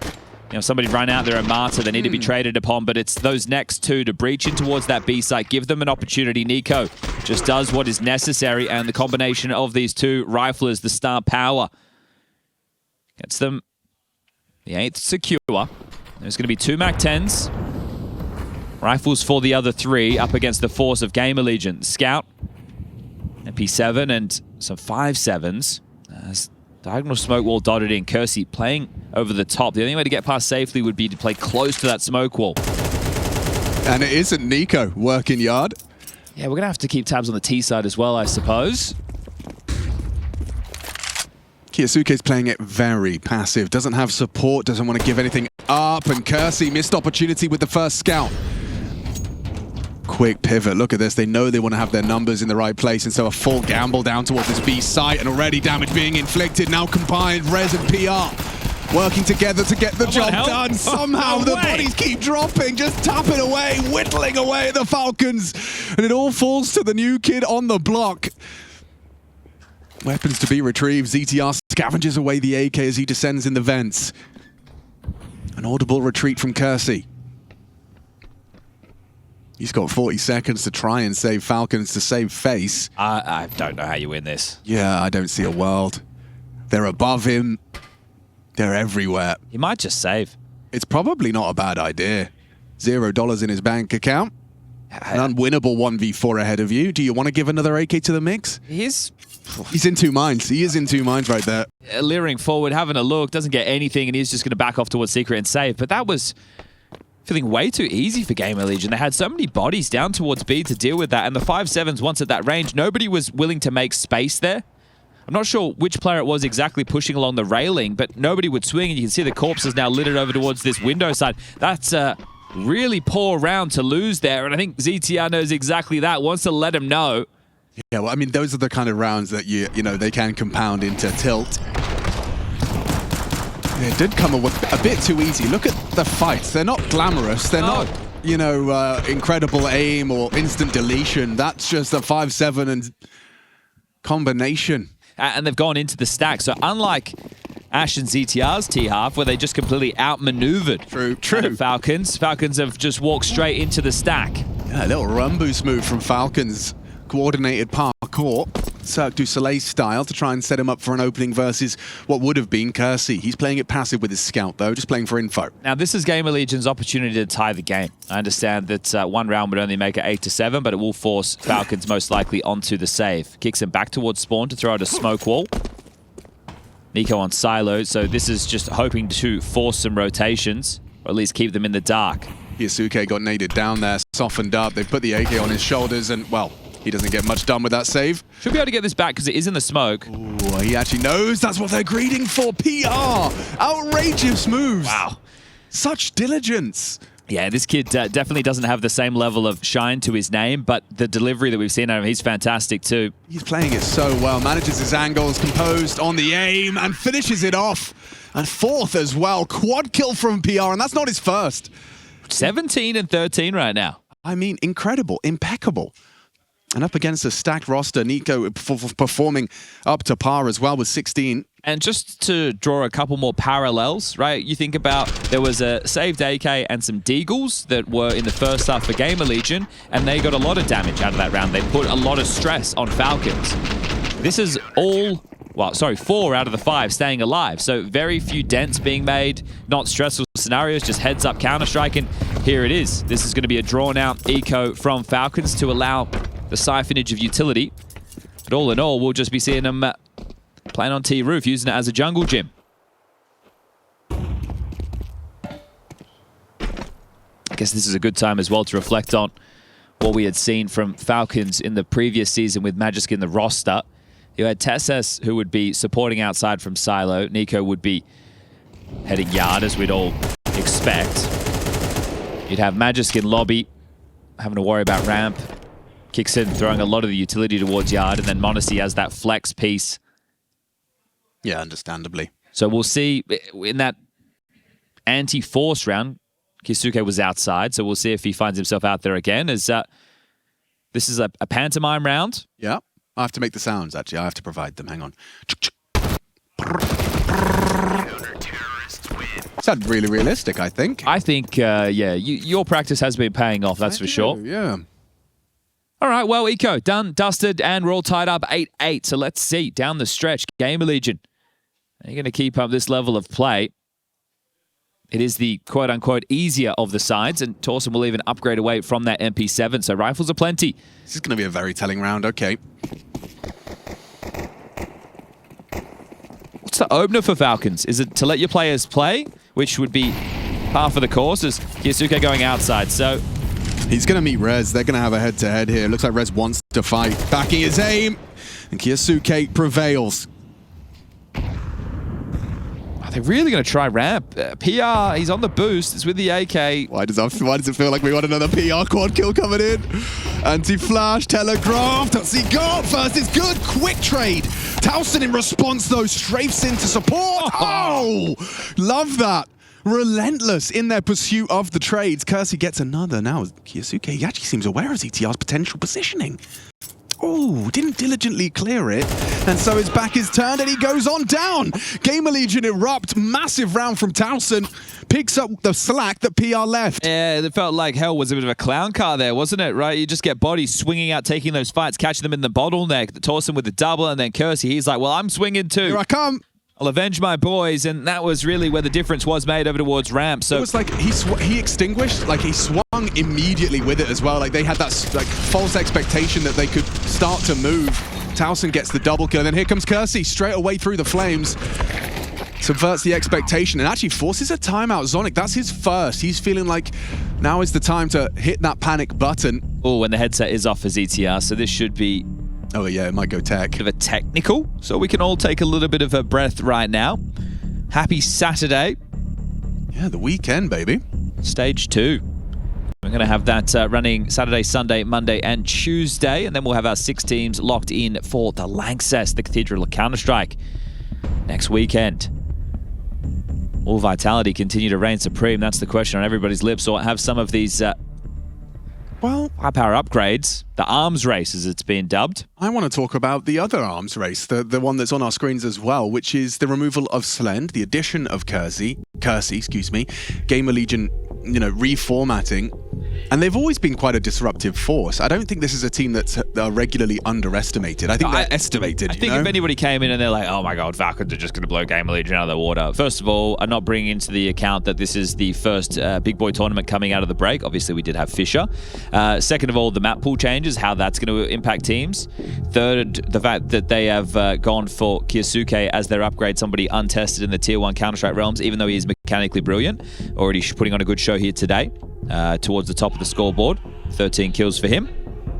You know, somebody run out there a martyr, they need to be traded upon, but it's those next 2 to breach in towards that B site, give them an opportunity. NiKo just does what is necessary, and the combination of these 2 riflers, the star power, gets them the 8th secure. There's going to be 2 MAC-10s. Rifles for the other 3 up against the force of GamerLegion. Scout, MP7, and some 5.7s. Diagonal smoke wall dotted in. Kersey playing over the top. The only way to get past safely would be to play close to that smoke wall. And it isn't NiKo working yard. Yeah, we're going to have to keep tabs on the T side as well, I suppose. Kaisuke's playing it very passive, doesn't have support, doesn't want to give anything up, and Kersey missed opportunity with the first scout. Quick pivot, look at this, they know they want to have their numbers in the right place, and so a full gamble down towards this B site, and already damage being inflicted, now combined, Rez and PR working together to get the job done. Somehow the bodies keep dropping, just tapping away, whittling away at the Falcons, and it all falls to the new kid on the block. Weapons to be retrieved. ZTR scavenges away the AK as he descends in the vents. An audible retreat from Kersey. He's got 40 seconds to try and save Falcons to save face. I don't know how you win this. Yeah, I don't see a world. They're above him. They're everywhere. He might just save. It's probably not a bad idea. $0 in his bank account. An unwinnable 1v4 ahead of you. Do you want to give another AK to the mix? He's in 2 minds. He is in 2 minds right there. leering forward, having a look, doesn't get anything, and he's just going to back off towards Secret and save. But that was feeling way too easy for GamerLegion. They had so many bodies down towards B to deal with that, and the 5.7s once at that range, nobody was willing to make space there. I'm not sure which player it was exactly pushing along the railing, but nobody would swing, and you can see the corpses now littered over towards this window side. That's a really poor round to lose there, and I think ZTR knows exactly that, wants to let him know. Yeah, well, I mean, those are the kind of rounds that you know, they can compound into tilt. It did come a bit too easy. Look at the fights. They're not glamorous. They're not, you know, incredible aim or instant deletion. That's just a 5.7 and combination. And they've gone into the stack. So unlike Ash and ZTR's T-half, where they just completely outmaneuvered True. Falcons have just walked straight into the stack. Yeah, a little run boost move from Falcons. Coordinated parkour, Cirque du Soleil style, to try and set him up for an opening versus what would have been Kersey. He's playing it passive with his scout, though, just playing for info. Now, this is GamerLegion's opportunity to tie the game. I understand that one round would only make it 8-7, but it will force Falcons most likely onto the save. Kicks him back towards spawn to throw out a smoke wall. NiKo on silo, so this is just hoping to force some rotations, or at least keep them in the dark. Kaisuke got naded down there, softened up. They put the AK on his shoulders, and, well, he doesn't get much done with that save. Should be able to get this back because it is in the smoke. Ooh, he actually knows that's what they're greeting for. PR! Outrageous moves! Wow. Such diligence. Yeah, this kid definitely doesn't have the same level of shine to his name, but the delivery that we've seen out of him, he's fantastic too. He's playing it so well, manages his angles, composed on the aim, and finishes it off. And fourth as well, quad kill from PR, and that's not his first. 17 and 13 right now. I mean, incredible, impeccable. And up against a stacked roster, NiKo performing up to par as well with 16. And just to draw a couple more parallels, right? You think about there was a saved AK and some Deagles that were in the first half for GamerLegion, and they got a lot of damage out of that round. They put a lot of stress on Falcons. This is all, well, sorry, 4 out of the 5 staying alive. So very few dents being made, not stressful scenarios, just heads up Counter-Strike, and here it is. This is going to be a drawn-out eco from Falcons to allow the siphonage of utility. But all in all, we'll just be seeing them playing on T-Roof, using it as a jungle gym. I guess this is a good time as well to reflect on what we had seen from Falcons in the previous season with Magisk in the roster. You had Tesses, who would be supporting outside from Silo. NiKo would be heading yard, as we'd all expect. You'd have Magisk in lobby, having to worry about ramp. Kicks in, throwing a lot of the utility towards yard, and then m0NESY has that flex piece. Yeah, understandably. So we'll see in that anti-force round, Kisuke was outside, so we'll see if he finds himself out there again, as this is a pantomime round. Yeah, I have to make the sounds, actually. I have to provide them. Hang on. Sounds really realistic, I think. I think, yeah, your practice has been paying off, that's for sure. Yeah. All right, well, Eco, done, dusted, and we're all tied up 8-8. So let's see, down the stretch, GamerLegion, are you going to keep up this level of play? It is the quote-unquote easier of the sides, and Torsen will even upgrade away from that MP7, so rifles are plenty. This is going to be a very telling round, okay. What's the opener for Falcons? Is it to let your players play, which would be par for the course, as Kisuke going outside, so... He's going to meet Rez. They're going to have a head-to-head here. Looks like Rez wants to fight. Backing his aim. And Kisuke prevails. Are they really going to try ramp? PR, he's on the boost. It's with the AK. Why does it feel like we want another PR quad kill coming in? Anti-flash, telegraph. Does he go up first? It's good. Quick trade. Towson in response, though, strafes in to support. Oh! Love that. Relentless in their pursuit of the trades. Kersey gets another. Now, Kisuke, he actually seems aware of ZTR's potential positioning. Oh, didn't diligently clear it. And so his back is turned and he goes on down. GamerLegion erupt. Massive round from Towson. Picks up the slack that PR left. Yeah, it felt like hell was a bit of a clown car there, wasn't it? Right? You just get bodies swinging out, taking those fights, catching them in the bottleneck. The Torsen with the double, and then Kersey, he's like, well, I'm swinging too. Here I come. I'll avenge my boys, and that was really where the difference was made over towards ramp. So it was like he extinguished, like he swung immediately with it as well. Like they had that like false expectation that they could start to move. Towson gets the double kill, and then here comes Kersey straight away through the flames. Subverts the expectation and actually forces a timeout. Zonic, that's his first. He's feeling like now is the time to hit that panic button. Oh, when the headset is off for ZTR, so this should be... Oh yeah, it might go tech. Bit of a technical, so we can all take a little bit of a breath right now. Happy Saturday. Yeah, the weekend, baby. Stage 2. We're going to have that running Saturday, Sunday, Monday, and Tuesday, and then we'll have our 6 teams locked in for the Lanxess, the Cathedral of Counter-Strike, next weekend. Will Vitality continue to reign supreme? That's the question on everybody's lips, or have some of these high-power upgrades, the arms race as it's been dubbed. I want to talk about the other arms race, the one that's on our screens as well, which is the removal of Slend, the addition of Kersey, GamerLegion, reformatting. And they've always been quite a disruptive force. I don't think this is a team that's regularly underestimated. I think they're estimated, I think if anybody came in and they're like, oh my god, Falcons are just going to blow GamerLegion out of the water. First of all, I'm not bringing into the account that this is the first big boy tournament coming out of the break. Obviously, we did have Fisher. Second of all, the map pool changes, how that's going to impact teams. Third, the fact that they have gone for Kisuke as their upgrade, somebody untested in the Tier 1 Counter-Strike realms, even though he is mechanically brilliant. Already putting on a good show here today. Towards the top of the scoreboard. 13 kills for him.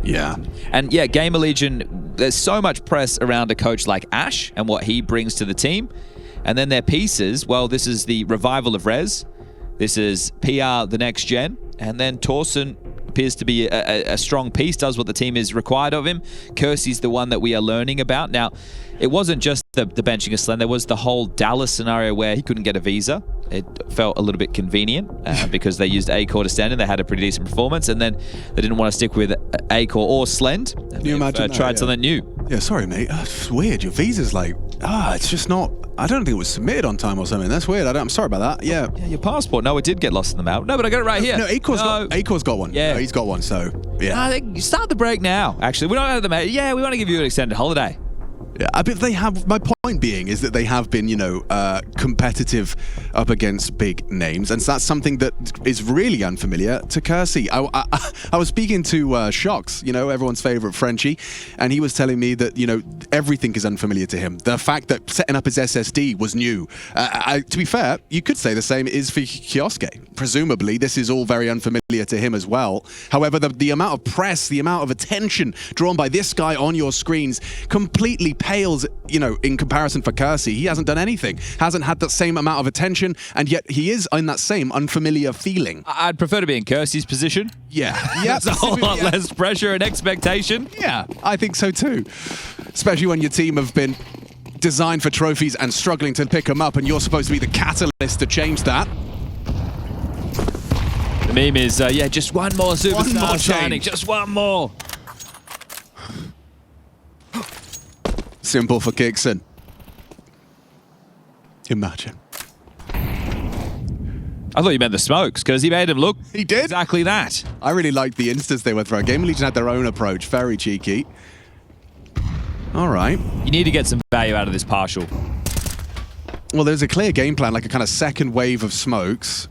Yeah. And yeah, GamerLegion, there's so much press around a coach like Ash and what he brings to the team. And then their pieces, well, this is the revival of Rez. This is PR the next gen, and then Torsen appears to be a strong piece, does what the team is required of him. Kersey's the one that we are learning about. Now, it wasn't just the benching of Slen, there was the whole Dallas scenario where he couldn't get a visa. It felt a little bit convenient because they used A-Core to stand in. They had a pretty decent performance, and then they didn't want to stick with A-Core or Slend. Can you imagine tried something new. Yeah, sorry, mate. It's weird. Your visa's like, it's just not. I don't think it was submitted on time or something. That's weird. I'm sorry about that. Yeah. Yeah, your passport. No, it did get lost in the mail. No, but I got it right here. No, A-Core's got one. Yeah. No, he's got one, so, yeah. I think you start the break now. Actually, we don't have the mail. Yeah, we want to give you an extended holiday. Yeah, I bet they have. My point being is that they have been, competitive up against big names, and so that's something that is really unfamiliar to Kersey. I was speaking to Shocks, everyone's favorite Frenchie, and he was telling me that everything is unfamiliar to him. The fact that setting up his SSD was new. To be fair, you could say the same is for Kioske. Presumably, this is all very unfamiliar to him as well. However, the amount of press, the amount of attention drawn by this guy on your screens completely pales, in comparison for Kersey. He hasn't done anything, hasn't had that same amount of attention, and yet he is in that same unfamiliar feeling. I'd prefer to be in Kersey's position. Yeah. That's a whole lot less pressure and expectation. Yeah, I think so too. Especially when your team have been designed for trophies and struggling to pick them up, and you're supposed to be the catalyst to change that. The meme is, just one more superstar signing, just one more. Simple for Kixon. Imagine. I thought you meant the smokes, because he made him look He did? exactly that. I really liked the instas they were throwing. GamerLegion had their own approach. Very cheeky. All right. You need to get some value out of this partial. Well, there's a clear game plan, like a kind of second wave of smokes.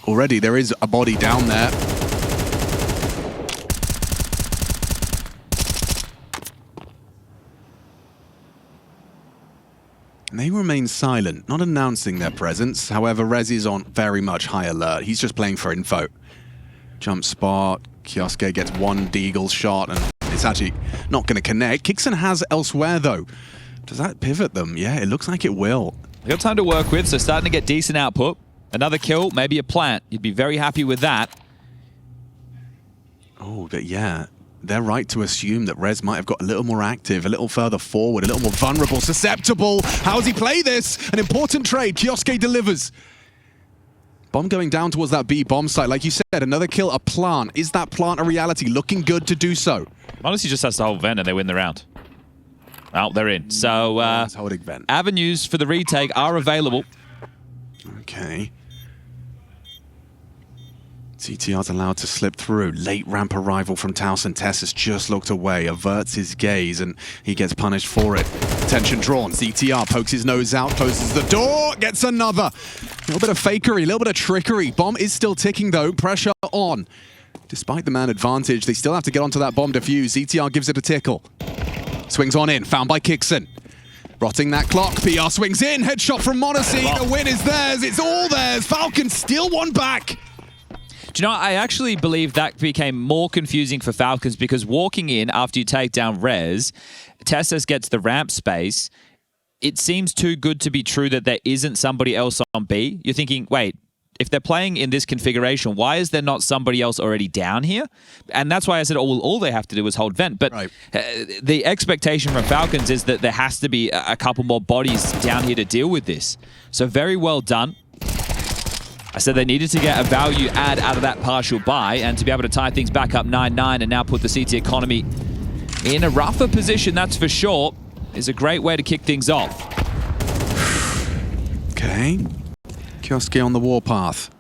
Already, there is a body down there. And they remain silent, not announcing their presence. However, Rez is on very much high alert. He's just playing for info. Jump spot. Kioske gets one deagle shot, and it's actually not going to connect. Kixon has elsewhere, though. Does that pivot them? Yeah, it looks like it will. They got time to work with, so starting to get decent output. Another kill, maybe a plant. You'd be very happy with that. Oh, but yeah. They're right to assume that Rez might have got a little more active, a little further forward, a little more vulnerable, susceptible. How does he play this? An important trade. Kioske delivers. Bomb going down towards that B bomb site. Like you said, another kill, a plant. Is that plant a reality? Looking good to do so. Honestly, just has to hold vent and they win the round. Well, they're in. So, holding vent. Avenues for the retake are available. Okay. CTR's allowed to slip through. Late ramp arrival from Towson. Tess has just looked away, averts his gaze, and he gets punished for it. Attention drawn. CTR pokes his nose out, closes the door, gets another. A little bit of fakery, a little bit of trickery. Bomb is still ticking, though. Pressure on. Despite the man advantage, they still have to get onto that bomb defuse. CTR gives it a tickle. Swings on in, found by Kixon. Rotting that clock. PR swings in. Headshot from Monacy. The win is theirs. It's all theirs. Falcons steal one back. Do you know, I actually believe that became more confusing for Falcons because walking in after you take down Rez, Tessus gets the ramp space. It seems too good to be true that there isn't somebody else on B. You're thinking, wait, if they're playing in this configuration, why is there not somebody else already down here? And that's why I said all they have to do is hold vent. But right. The expectation from Falcons is that there has to be a couple more bodies down here to deal with this. So very well done. I said they needed to get a value add out of that partial buy and to be able to tie things back up 9-9 and now put the CT economy in a rougher position, that's for sure, is a great way to kick things off. Okay. Kioske on the warpath.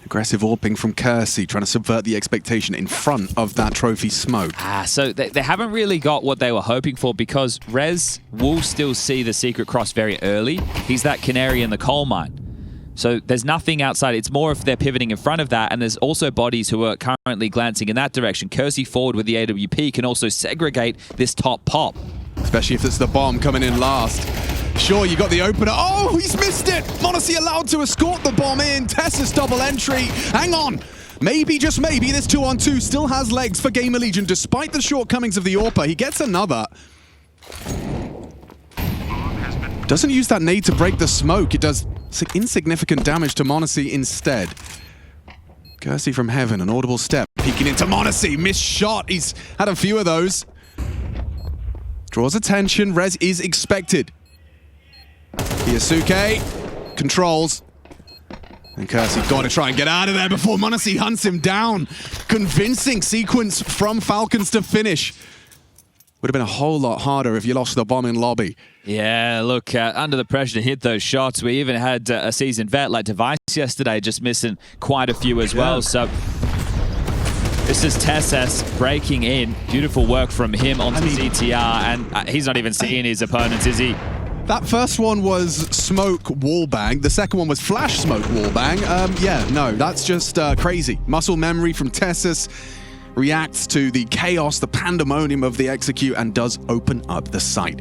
Aggressive AWPing from Kersey, trying to subvert the expectation in front of that trophy smoke. So they haven't really got what they were hoping for because Rez will still see the secret cross very early. He's that canary in the coal mine. So there's nothing outside. It's more if they're pivoting in front of that, and there's also bodies who are currently glancing in that direction. Kersey forward with the AWP can also segregate this top pop. Especially if it's the bomb coming in last. Sure, you got the opener. Oh, he's missed it! Monacy allowed to escort the bomb in. Tessa's double entry. Hang on. Maybe, just maybe, this 2-on-2 still has legs for GamerLegion despite the shortcomings of the AWPer. He gets another. Doesn't use that nade to break the smoke. It does insignificant damage to m0NESY instead. Kersey from heaven, an audible step, peeking into m0NESY. Missed shot. He's had a few of those. Draws attention. Res is expected. Kiyasuke controls. And Kersey got to try and get out of there before m0NESY hunts him down. Convincing sequence from Falcons to finish. Would have been a whole lot harder if you lost the bomb in lobby. Yeah, look, under the pressure to hit those shots. We even had a seasoned vet like Device yesterday just missing quite a few as well. So this is TeSeS breaking in. Beautiful work from him onto ZTR, and he's not even seeing his opponents, is he? That first one was smoke wallbang. The second one was flash smoke wallbang. Yeah, no, that's just crazy. Muscle memory from TeSeS reacts to the chaos, the pandemonium of the execute, and does open up the site.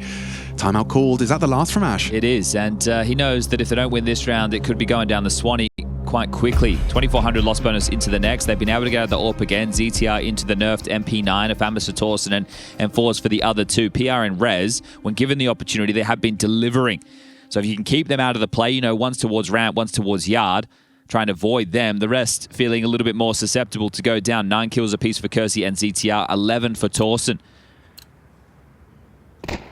Timeout called. Is that the last from Ash? It is, and he knows that if they don't win this round, it could be going down the Swanee quite quickly. 2,400 loss bonus into the next. They've been able to get out of the AWP again. ZTR into the nerfed MP9, a famous for Torsten, and Force for the other two. PR and Rez, when given the opportunity, they have been delivering. So if you can keep them out of the play, you know, one's towards ramp, one's towards yard, trying to avoid them. The rest feeling a little bit more susceptible to go down. 9 kills apiece for Kersey and ZTR, 11 for Torsten.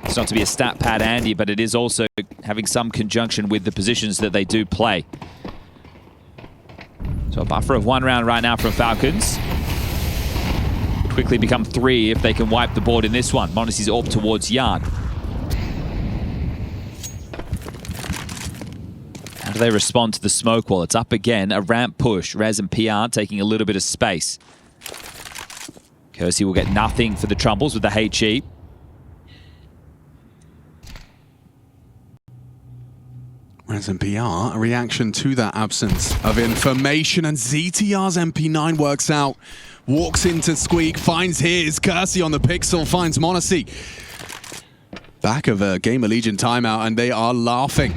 It's not to be a stat pad, Andy, but it is also having some conjunction with the positions that they do play. So a buffer of 1 round right now from Falcons. Would quickly become 3 if they can wipe the board in this one. m0NESY's AWP towards yard. How do they respond to the smoke wall? It's up again, a ramp push. Rez and PR taking a little bit of space. Kersey will get nothing for the Trumbles with the HE. Rez and PR, a reaction to that absence of information, and ZTR's MP9 works out. Walks into Squeak, finds his. Kersey on the pixel, finds m0NESY. Back of a GamerLegion timeout, and they are laughing.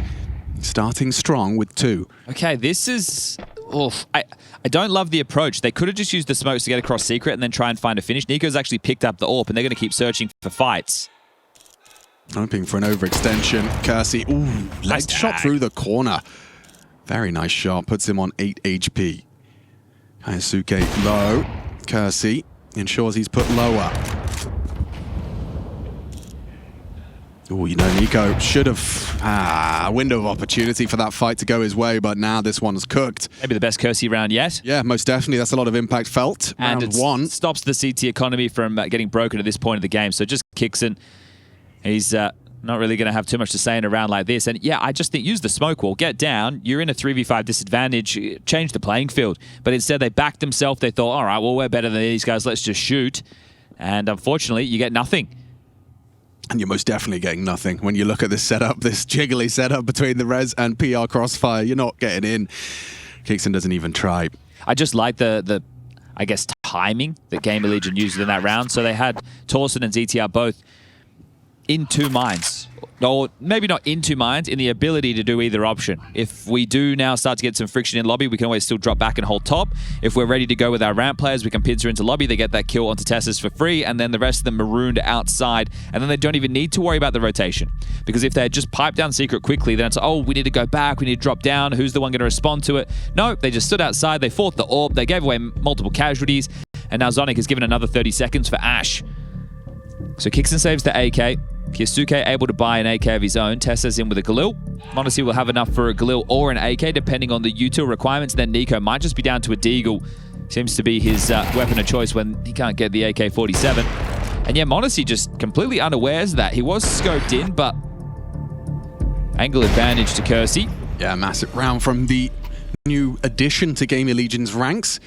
Starting strong with 2. Okay, this is... Oof. I don't love the approach. They could have just used the smokes to get across secret and then try and find a finish. NiKo's actually picked up the AWP, and they're going to keep searching for fights. Hoping for an overextension. Kersey, ooh, leg shot through the corner. Very nice shot, puts him on 8 HP. Kiyasuke low. Kersey ensures he's put lower. Oh, you know, NiKo should have a window of opportunity for that fight to go his way, but now this one's cooked. Maybe the best Kersey round yet. Yeah, most definitely. That's a lot of impact felt. And round 1 stops the CT economy from getting broken at this point of the game. So just kicks in. He's not really going to have too much to say in a round like this. And yeah, I just think use the smoke wall, get down. You're in a 3v5 disadvantage, change the playing field. But instead they backed themselves. They thought, all right, well, we're better than these guys. Let's just shoot. And unfortunately, you get nothing. And you're most definitely getting nothing when you look at this setup, this jiggly setup between the Rez and PR crossfire. You're not getting in. Kickson doesn't even try. I just like the I guess, timing that GamerLegion used in that round. So they had Torsten and ZTR both in 2 minds. Or maybe not in 2 minds, in the ability to do either option. If we do now start to get some friction in lobby, we can always still drop back and hold top. If we're ready to go with our ramp players, we can pincer into lobby, they get that kill onto TeSeS for free, and then the rest of them marooned outside, and then they don't even need to worry about the rotation. Because if they had just piped down secret quickly, then it's, oh, we need to go back, we need to drop down, who's the one going to respond to it? No, they just stood outside, they fought the AWP, they gave away multiple casualties, and now Zonic has given another 30 seconds for Ash. So Kickson saves the AK. Kiyasuke able to buy an AK of his own. TeSeS in with a Galil. m0NESY will have enough for a Galil or an AK, depending on the util requirements. Then NiKo might just be down to a Deagle. Seems to be his weapon of choice when he can't get the AK-47. And yeah, m0NESY just completely unawares of that. He was scoped in, but angle advantage to Kersey. Yeah, massive round from the new addition to GamerLegion's ranks.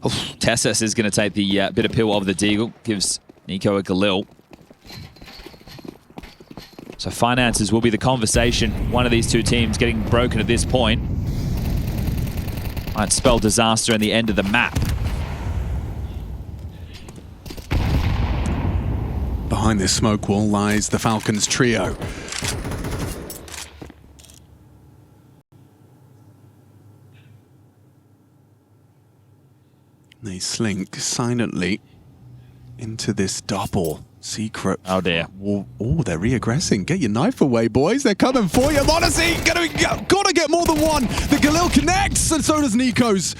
Oh, TeSeS is going to take the bitter pill of the Deagle. Gives NiKo a Galil. So finances will be the conversation. One of these two teams getting broken at this point might spell disaster in the end of the map. Behind this smoke wall lies the Falcons trio. They slink silently into this double secret. Oh dear. Oh, they're reaggressing. Get your knife away, boys. They're coming for you. Monacy, gotta get more than one. The Galil connects, and so does NiKo's.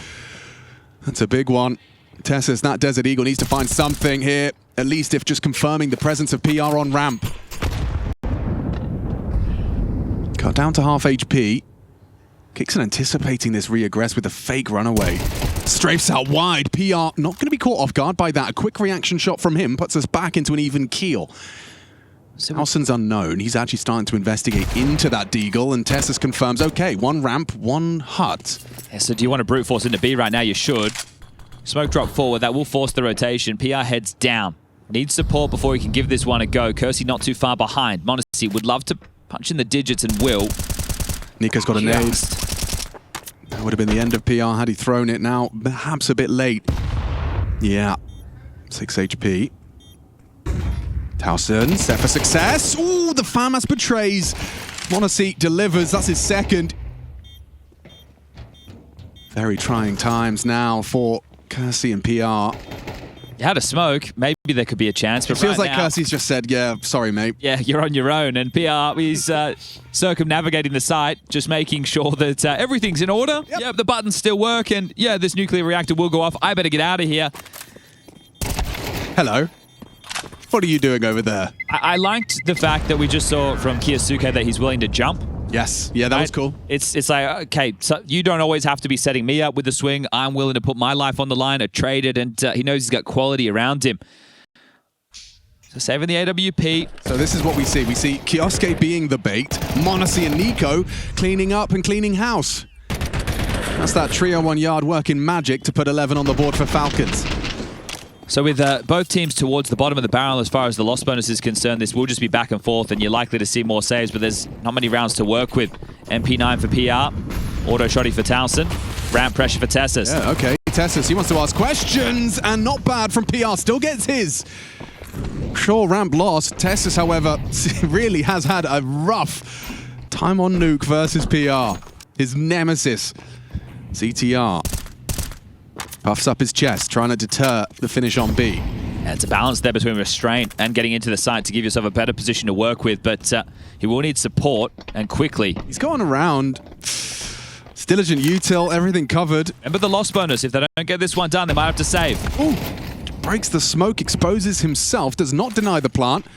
That's a big one. Tessus, that Desert Eagle, needs to find something here. At least if just confirming the presence of PR on ramp. Cut down to half HP. Kixon anticipating this reaggress with a fake runaway. Strafes out wide. PR not going to be caught off guard by that. A quick reaction shot from him puts us back into an even keel. Halson's unknown. He's actually starting to investigate into that Deagle, and Tessus confirms, okay, one ramp, one hut. Yeah, so do you want to brute force into B right now? You should. Smoke drop forward. That will force the rotation. PR heads down. Needs support before he can give this one a go. Kersey not too far behind. Monacy would love to punch in the digits and will. NiKo's got a nade. That would have been the end of PR had he thrown it. Now, perhaps a bit late. Yeah. 6 HP. Towson, set for success. Ooh, the FAMAS betrays. Monacy delivers. That's his second. Very trying times now for Kersey and PR. You had a smoke. Maybe there could be a chance. But it feels right like now, Kersey's just said, yeah, sorry, mate. Yeah, you're on your own. And PR, he's circumnavigating the site, just making sure that everything's in order. Yep, the buttons still work. And yeah, this nuclear reactor will go off. I better get out of here. Hello. What are you doing over there? I liked the fact that we just saw from Kiyosuke that he's willing to jump. Yes. Yeah, that was cool. It's like, okay, so you don't always have to be setting me up with the swing. I'm willing to put my life on the line. I traded, and he knows he's got quality around him. So saving the AWP. So this is what we see. We see Kiosuke being the bait, Monacy and NiKo cleaning up and cleaning house. That's that trio 1 yard working magic to put 11 on the board for Falcons. So with both teams towards the bottom of the barrel as far as the loss bonus is concerned, this will just be back and forth, and you're likely to see more saves, but there's not many rounds to work with. MP9 for PR, auto shotty for Towson, ramp pressure for Tessus. Yeah, okay. Tessus, he wants to ask questions, and not bad from PR, still gets his. Sure, ramp lost. Tessus, however, really has had a rough time on Nuke versus PR. His nemesis, CTR. Puffs up his chest, trying to deter the finish on B. Yeah, it's a balance there between restraint and getting into the site to give yourself a better position to work with, but he will need support, and quickly. He's going around. Diligent util, everything covered. Remember the loss bonus. If they don't get this one done, they might have to save. Ooh, breaks the smoke, exposes himself, does not deny the plant.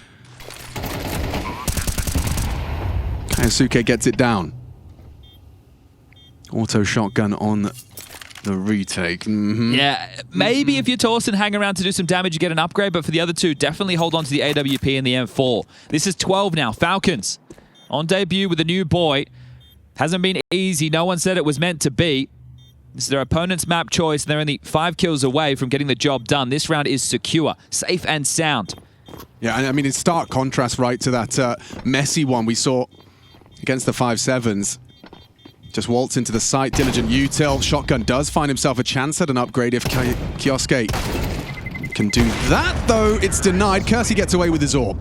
Kaisuke gets it down. Auto shotgun on the retake. Yeah, maybe if you're Towson, hang around to do some damage, you get an upgrade, but for the other two, definitely hold on to the AWP and the M4. This is 12 now. Falcons on debut with a new boy. Hasn't been easy. No one said it was meant to be. This is their opponent's map choice, and they're only 5 kills away from getting the job done. This round is secure, safe and sound. Yeah, I mean, in stark contrast, right, to that messy one we saw against the 5-7s. Just waltz into the site, diligent util. Shotgun does find himself a chance at an upgrade if Kiosuke can do that, though it's denied. Kersey gets away with his orb.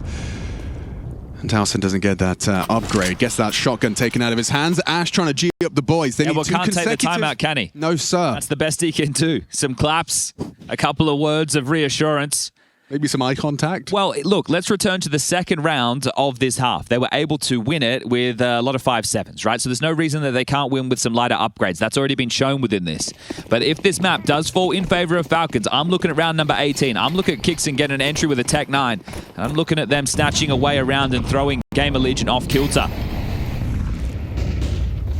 And Towson doesn't get that upgrade. Gets that shotgun taken out of his hands. Ash trying to G up the boys. They need two can't consecutive... take the timeout, can he? No, sir. That's the best he can do. Some claps, a couple of words of reassurance. Maybe some eye contact. Well, look, let's return to the second round of this half. They were able to win it with a lot of 5-7s, right? So there's no reason that they can't win with some lighter upgrades. That's already been shown within this. But if this map does fall in favor of Falcons, I'm looking at round number 18. I'm looking at Kixon getting an entry with a Tech 9. And I'm looking at them snatching away around and throwing GamerLegion off kilter.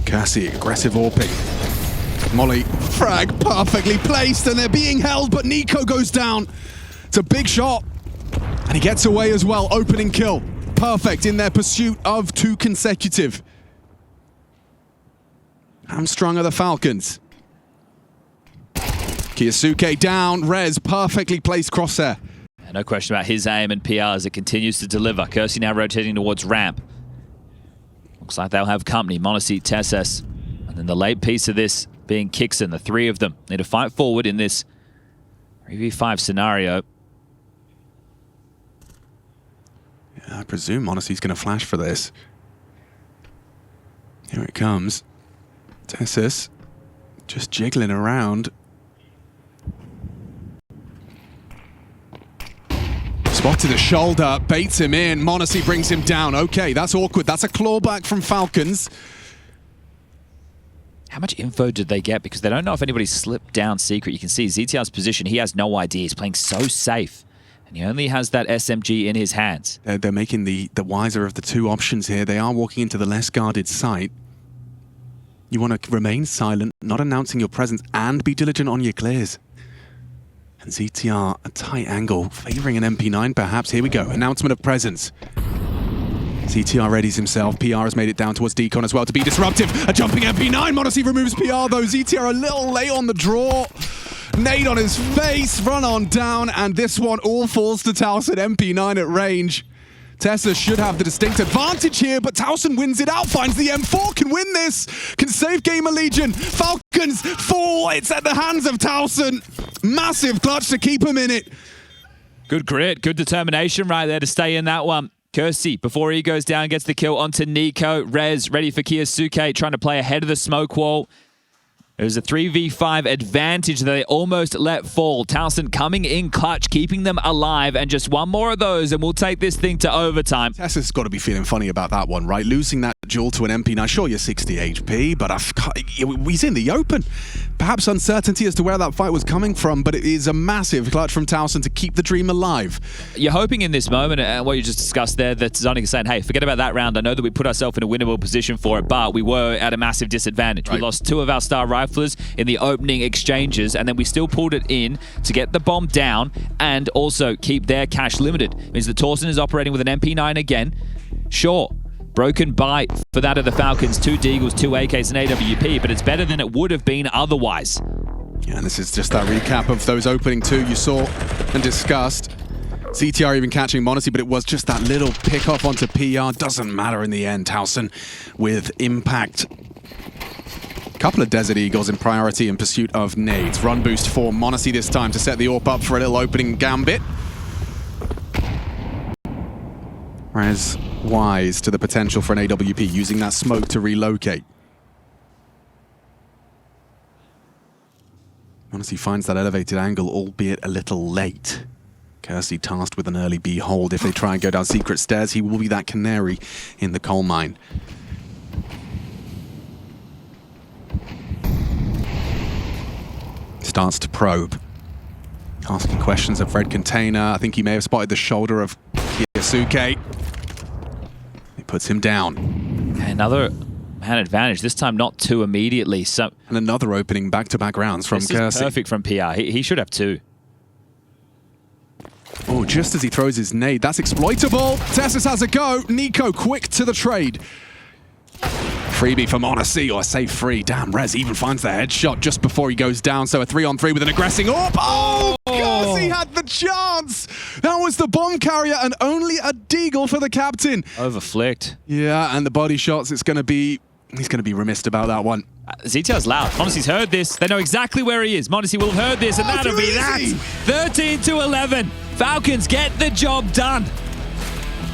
Cassie, aggressive AWPing. Molly, frag perfectly placed, and they're being held, but NiKo goes down. It's a big shot, and he gets away as well. Opening kill. Perfect in their pursuit of 2 consecutive. Hamstrung are the Falcons. Kiyosuke down. Rez, perfectly placed crosshair. Yeah, no question about his aim and PR as it continues to deliver. Kersey now rotating towards ramp. Looks like they'll have company. Monacy, Tessus, and then the late piece of this being Kixon. The 3 of them need to fight forward in this 3v5 scenario. I presume Monacy's going to flash for this. Here it comes. Tessus just jiggling around. Swap to the shoulder, baits him in. m0NESY brings him down. Okay, that's awkward. That's a clawback from Falcons. How much info did they get? Because they don't know if anybody slipped down secret. You can see ZTR's position. He has no idea. He's playing so safe. And he only has that SMG in his hands. They're making the wiser of the two options here. They are walking into the less guarded site. You want to remain silent, not announcing your presence, and be diligent on your clears. And ZTR, a tight angle, favoring an MP9 perhaps. Here we go, announcement of presence. ZTR readies himself. PR has made it down towards Decon as well to be disruptive. A jumping MP9. m0NESY removes PR though. ZTR a little late on the draw. Nade on his face. Run on down. And this one all falls to towson. MP9 at range. Tessa should have the distinct advantage here, but towson wins it out. Finds the M4. Can win this. Can save GamerLegion. Falcons fall. It's at the hands of towson. Massive clutch to keep him in it. Good grit. Good determination right there to stay in that one. Kersey, before he goes down, gets the kill onto NiKo. Rez ready for Kyosuke, trying to play ahead of the smoke wall. There's a 3v5 advantage that they almost let fall. towson coming in clutch, keeping them alive, and just one more of those, and we'll take this thing to overtime. Tessa's got to be feeling funny about that one, right? Losing that duel to an MP9. Sure, you're 60 HP, but he's in the open. Perhaps uncertainty as to where that fight was coming from, but it is a massive clutch from towson to keep the dream alive. You're hoping in this moment, and what you just discussed there, that Zonic is saying, hey, forget about that round. I know that we put ourselves in a winnable position for it, but we were at a massive disadvantage. Right. We lost 2 of our star riflers in the opening exchanges, and then we still pulled it in to get the bomb down and also keep their cash limited. It means that towson is operating with an MP9 again. Sure. Broken bite for that of the Falcons. 2 Deagles, 2 AKs, and AWP, but it's better than it would have been otherwise. Yeah, and this is just that recap of those opening 2 you saw and discussed. ZTR even catching m0NESY, but it was just that little pick off onto PR. Doesn't matter in the end. towson with impact. Couple of Desert Eagles in priority in pursuit of nades. Run boost for m0NESY this time to set the AWP up for a little opening gambit. Rez wise to the potential for an AWP, using that smoke to relocate. m0NESY finds that elevated angle, albeit a little late. Kersey tasked with an early B hold. If they try and go down secret stairs, he will be that canary in the coal mine. Starts to probe. Asking questions of Red Container. I think he may have spotted the shoulder of Kyosuke. He puts him down. Another man advantage, this time not 2 immediately. So and another opening back-to-back rounds from Kersey. This is perfect from PR. He should have 2. Oh, just as he throws his nade. That's exploitable. Tessus has a go. NiKo quick to the trade. Freebie for m0NESY, or save free. Damn, Rez even finds the headshot just before he goes down. So a 3-on-3 with an aggressing AWP. Oh, Kersey had the chance. That was the bomb carrier and only a deagle for the captain. Overflicked. Yeah, and the body shots, he's going to be remiss about that one. ZTR's loud. m0NESY's heard this. They know exactly where he is. m0NESY will have heard this, and that'll be that. 13-11. Falcons get the job done.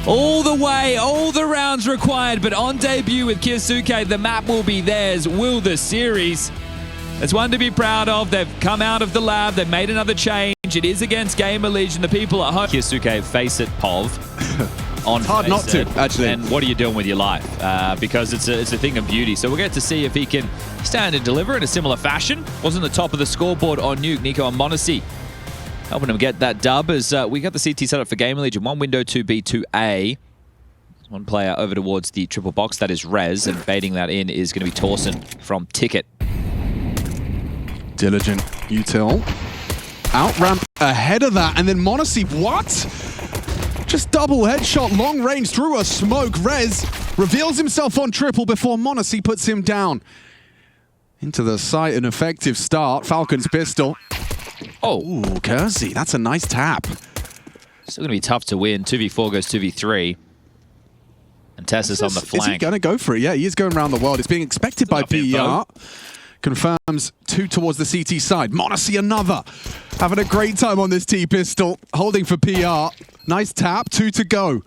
All the way, all the rounds required, but on debut with Kyosuke, the map will be theirs. Will the series? It's one to be proud of. They've come out of the lab. They've made another change. It is against GamerLegion. The people at home. Kyosuke, face it, POV. It's hard not to, actually. And what are you doing with your life? Because it's a thing of beauty. So we'll get to see if he can stand and deliver in a similar fashion. Wasn't the top of the scoreboard on Nuke, NiKo and m0NESY. Helping him get that dub as we got the CT set up for GamerLegion. 1 window, 2B, 2A. One player over towards the triple box. That is Rez, and baiting that in is going to be towson from Ticket. Diligent util. Out ramp ahead of that, and then m0NESY, what? Just double headshot, long range through a smoke. Rez reveals himself on triple before m0NESY puts him down. Into the site, an effective start. Falcons pistol. Oh, ooh, Kersey, that's a nice tap. Still going to be tough to win. 2v4 goes 2v3. And Tessa's on the flank. Is he going to go for it? Yeah, he is going around the world. It's being expected by PR. Confirms 2 towards the CT side. m0NESY another. Having a great time on this T-pistol. Holding for PR. Nice tap. 2 to go.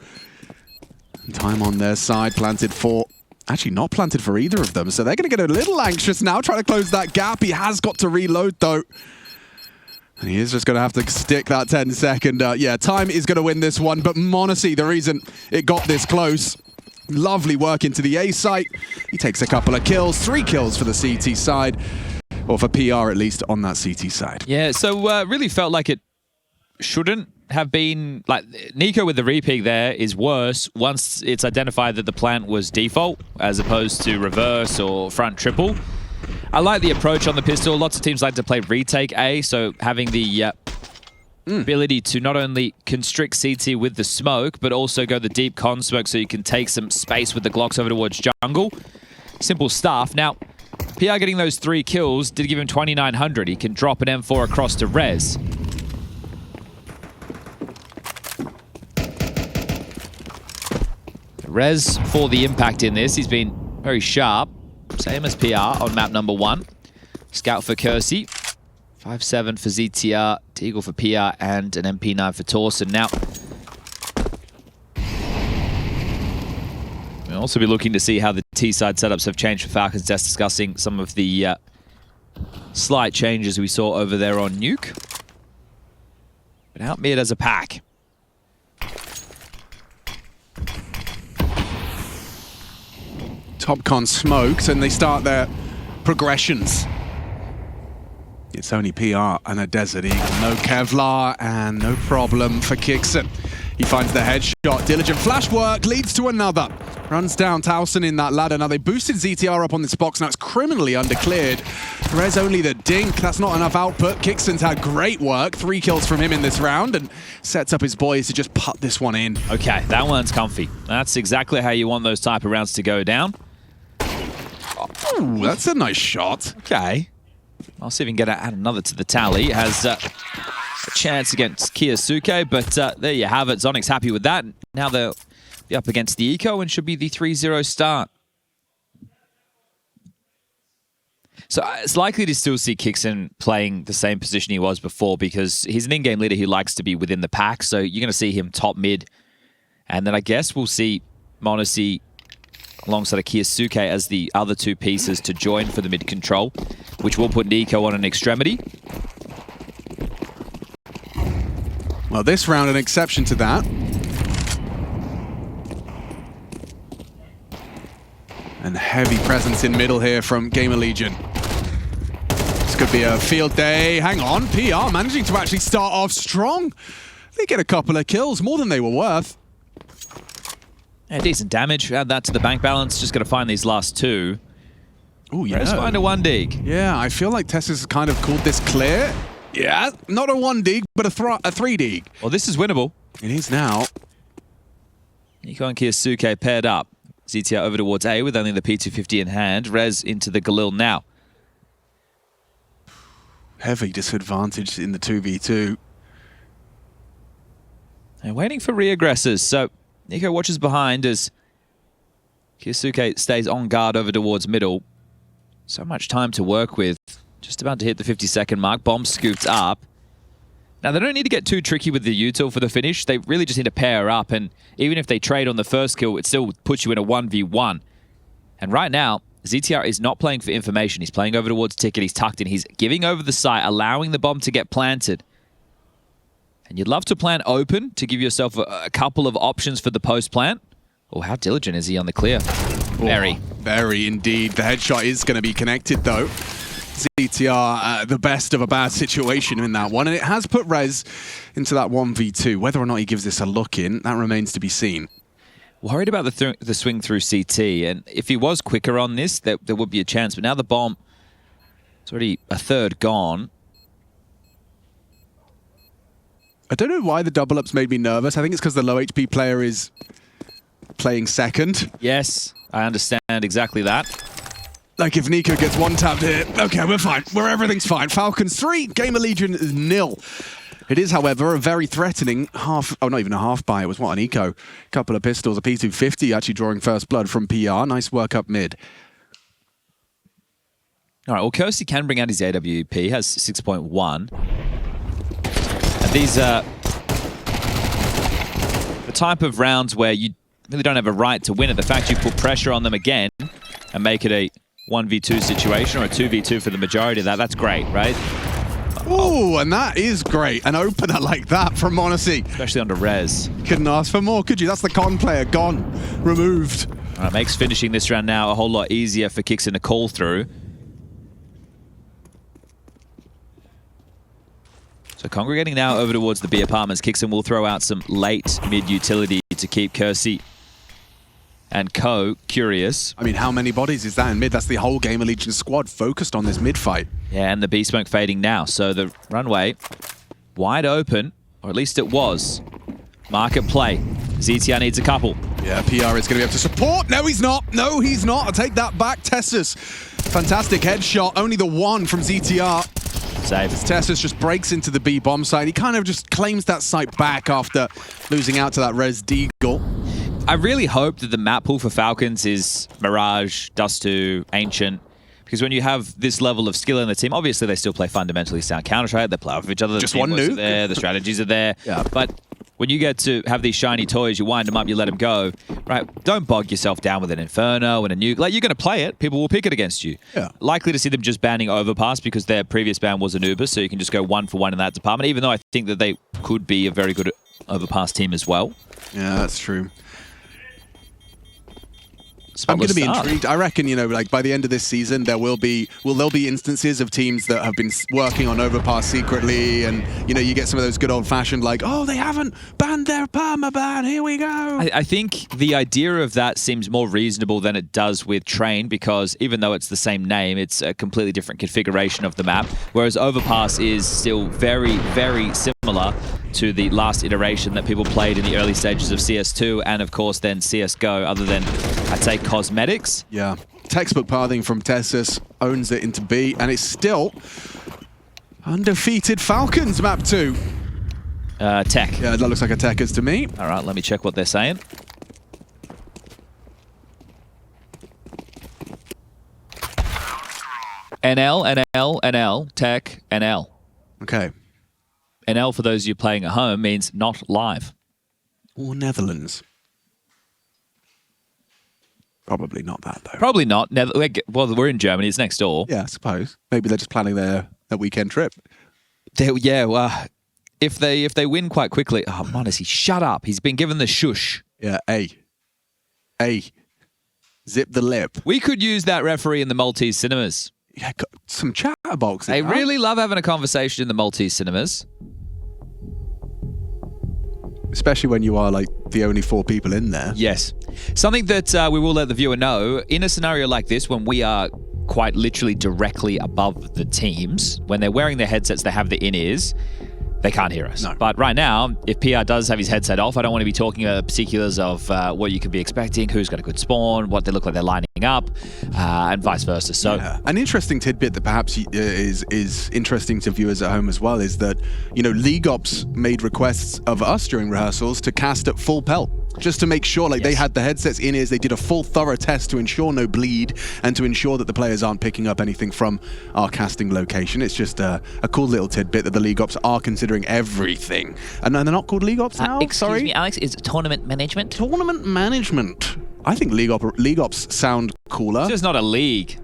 Time on their side. Planted for... Actually, not planted for either of them. So they're going to get a little anxious now. Trying to close that gap. He has got to reload, though. And he is just going to have to stick that 10-second. Yeah, time is going to win this one, but m0NESY, the reason it got this close. Lovely work into the A site. He takes a couple of kills, 3 kills for the CT side, or for PR at least on that CT side. Yeah, so really felt like it shouldn't have been, like, NiKo with the repeat there is worse once it's identified that the plant was default as opposed to reverse or front triple. I like the approach on the pistol. Lots of teams like to play retake A, so having the ability to not only constrict CT with the smoke, but also go the deep con smoke so you can take some space with the Glocks over towards jungle. Simple stuff. Now, PR getting those 3 kills did give him 2,900. He can drop an M4 across to Rez. Rez for the impact in this. He's been very sharp. Same as PR on map number 1. Scout for Kersey. 5-7 for ZTR, Deagle for PR, and an MP9 for Torsen. Now, we'll also be looking to see how the T-side setups have changed for Falcons, just discussing some of the slight changes we saw over there on Nuke. But out mid as a pack. Topcon smokes, and they start their progressions. It's only PR and a Desert Eagle. No Kevlar, and no problem for Kixon. He finds the headshot. Diligent flash work leads to another. Runs down Towson in that ladder. Now, they boosted ZTR up on this box. Now, it's criminally undercleared. Rez only the dink. That's not enough output. Kixon's had great work. 3 kills from him in this round, and sets up his boys to just put this one in. Okay, that one's comfy. That's exactly how you want those type of rounds to go down. Oh, that's a nice shot. Okay. I'll see if we can add another to the tally. Has a chance against Kiyosuke, but there you have it. Zonic's happy with that. Now they'll be up against the Eco and should be the 3-0 start. So it's likely to still see Kixon playing the same position he was before because he's an in-game leader who likes to be within the pack. So you're going to see him top mid. And then I guess we'll see m0NESY alongside Kiyosuke as the other 2 pieces to join for the mid control, which will put NiKo on an extremity. Well, this round, an exception to that. And heavy presence in middle here from GamerLegion. This could be a field day. Hang on, PR managing to actually start off strong. They get a couple of kills, more than they were worth. Yeah, decent damage. Add that to the bank balance. Just got to find these last 2. Oh, yeah. Let's find a 1 dig. Yeah, I feel like Tess has kind of called this clear. Yeah, not a 1 dig, but a 3 dig. Well, this is winnable. It is now. NiKo and Kiyosuke paired up. ZTR over towards A with only the P250 in hand. Rez into the Galil now. Heavy disadvantage in the 2v2. And waiting for re-aggressors. So NiKo watches behind as Kiyosuke stays on guard over towards middle. So much time to work with. Just about to hit the 50-second mark. Bomb scooped up. Now, they don't need to get too tricky with the util for the finish. They really just need to pair up. And even if they trade on the first kill, it still puts you in a 1v1. And right now, ZTR is not playing for information. He's playing over towards Ticket. He's tucked in. He's giving over the site, allowing the bomb to get planted. And you'd love to plant open to give yourself a couple of options for the post-plant. Oh, how diligent is he on the clear? Very. Very indeed. The headshot is going to be connected, though. ZTR, the best of a bad situation in that one. And it has put Rez into that 1v2. Whether or not he gives this a look in, that remains to be seen. Worried about the swing through CT. And if he was quicker on this, there would be a chance. But now the bomb, it's already a 3rd gone. I don't know why the double-ups made me nervous. I think it's because the low HP player is playing second. Yes, I understand exactly that. Like if NiKo gets 1-tapped here, okay, we're fine. Everything's fine. Falcons 3, GamerLegion 0. It is, however, a very threatening half, not even a half buy. It was what, an NiKo. Couple of pistols, a P250 actually drawing first blood from PR. Nice work up mid. All right, well, Kersey can bring out his AWP, has 6.1. And these are the type of rounds where you really don't have a right to win it. The fact you put pressure on them again and make it a 1v2 situation or a 2v2 for the majority of that, that's great, right? Oh, and that is great. An opener like that from m0NESY. Especially under res. Couldn't ask for more, could you? That's the con player gone, removed. Makes finishing this round now a whole lot easier for Kixen to call through. So congregating now over towards the B apartments. Kixen will throw out some late mid-utility to keep Kersey and Co curious. I mean, how many bodies is that in mid? That's the whole GamerLegion squad focused on this mid fight. Yeah, and the B smoke fading now. So the runway wide open, or at least it was. Market play. ZTR needs a couple. Yeah, PR is going to be able to support. No, he's not. No, he's not. I'll take that back. Tessus, fantastic headshot. Only the one from ZTR. Save. Tessus just breaks into the B bomb site. He kind of just claims that site back after losing out to that Res Deagle. I really hope that the map pool for Falcons is Mirage, Dust 2, Ancient, because when you have this level of skill in the team, obviously they still play fundamentally sound Counter-Strike, they play off of each other, Just the one nuke. Are there, the strategies are there, Yeah. But when you get to have these shiny toys, you wind them up, you let them go, right? Don't bog yourself down with an Inferno and a nuke. Like, you're going to play it, people will pick it against you. Yeah. Likely to see them just banning Overpass because their previous ban was an Uber, so you can just go 1-for-1 in that department, even though I think that they could be a very good Overpass team as well. Yeah, that's true. I'm Spotless going to be start. intrigued. I reckon, you know, like by the end of this season, there'll be instances of teams that have been working on Overpass secretly, and you know, you get some of those good old-fashioned like, oh, they haven't banned their permaban. Here we go. I think the idea of that seems more reasonable than it does with Train, because even though it's the same name, it's a completely different configuration of the map, whereas Overpass is still very, very similar to the last iteration that people played in the early stages of CS2 and, of course, then CSGO, other than, I'd say, cosmetics. Yeah. Textbook pathing from Tessus owns it into B, and it's still undefeated Falcons map 2. Tech. Yeah, that looks like a Techers to me. All right, let me check what they're saying. NL, NL, NL, Tech, NL. Okay. NL, for those of you playing at home, means not live. Or Netherlands. Probably not that, though. Probably not. Well, we're in Germany. It's next door. Yeah, I suppose. Maybe they're just planning their weekend trip. Yeah, well, if they win quite quickly... Oh, m0NESY, shut up. He's been given the shush. Yeah, A. Zip the lip. We could use that referee in the Maltese cinemas. Yeah, got some chatterboxes. They really love having a conversation in the Maltese cinemas. Especially when you are like the only 4 people in there. Yes. Something that we will let the viewer know, in a scenario like this, when we are quite literally directly above the teams, when they're wearing their headsets, they have the in-ears, they can't hear us. No. But right now, if PR does have his headset off, I don't want to be talking about the particulars of what you could be expecting, who's got a good spawn, what they look like they're lining up, and vice versa. So, yeah. An interesting tidbit that perhaps is interesting to viewers at home as well is that, you know, League Ops made requests of us during rehearsals to cast at full pelt, just to make sure like they had the headsets in ears. They did a full thorough test to ensure no bleed and to ensure that the players aren't picking up anything from our casting location. It's just a cool little tidbit that the League Ops are considering everything. And they're not called League Ops now? excuse me, Alex, is it tournament management? Tournament management. I think League Ops sound cooler. It's just not a league.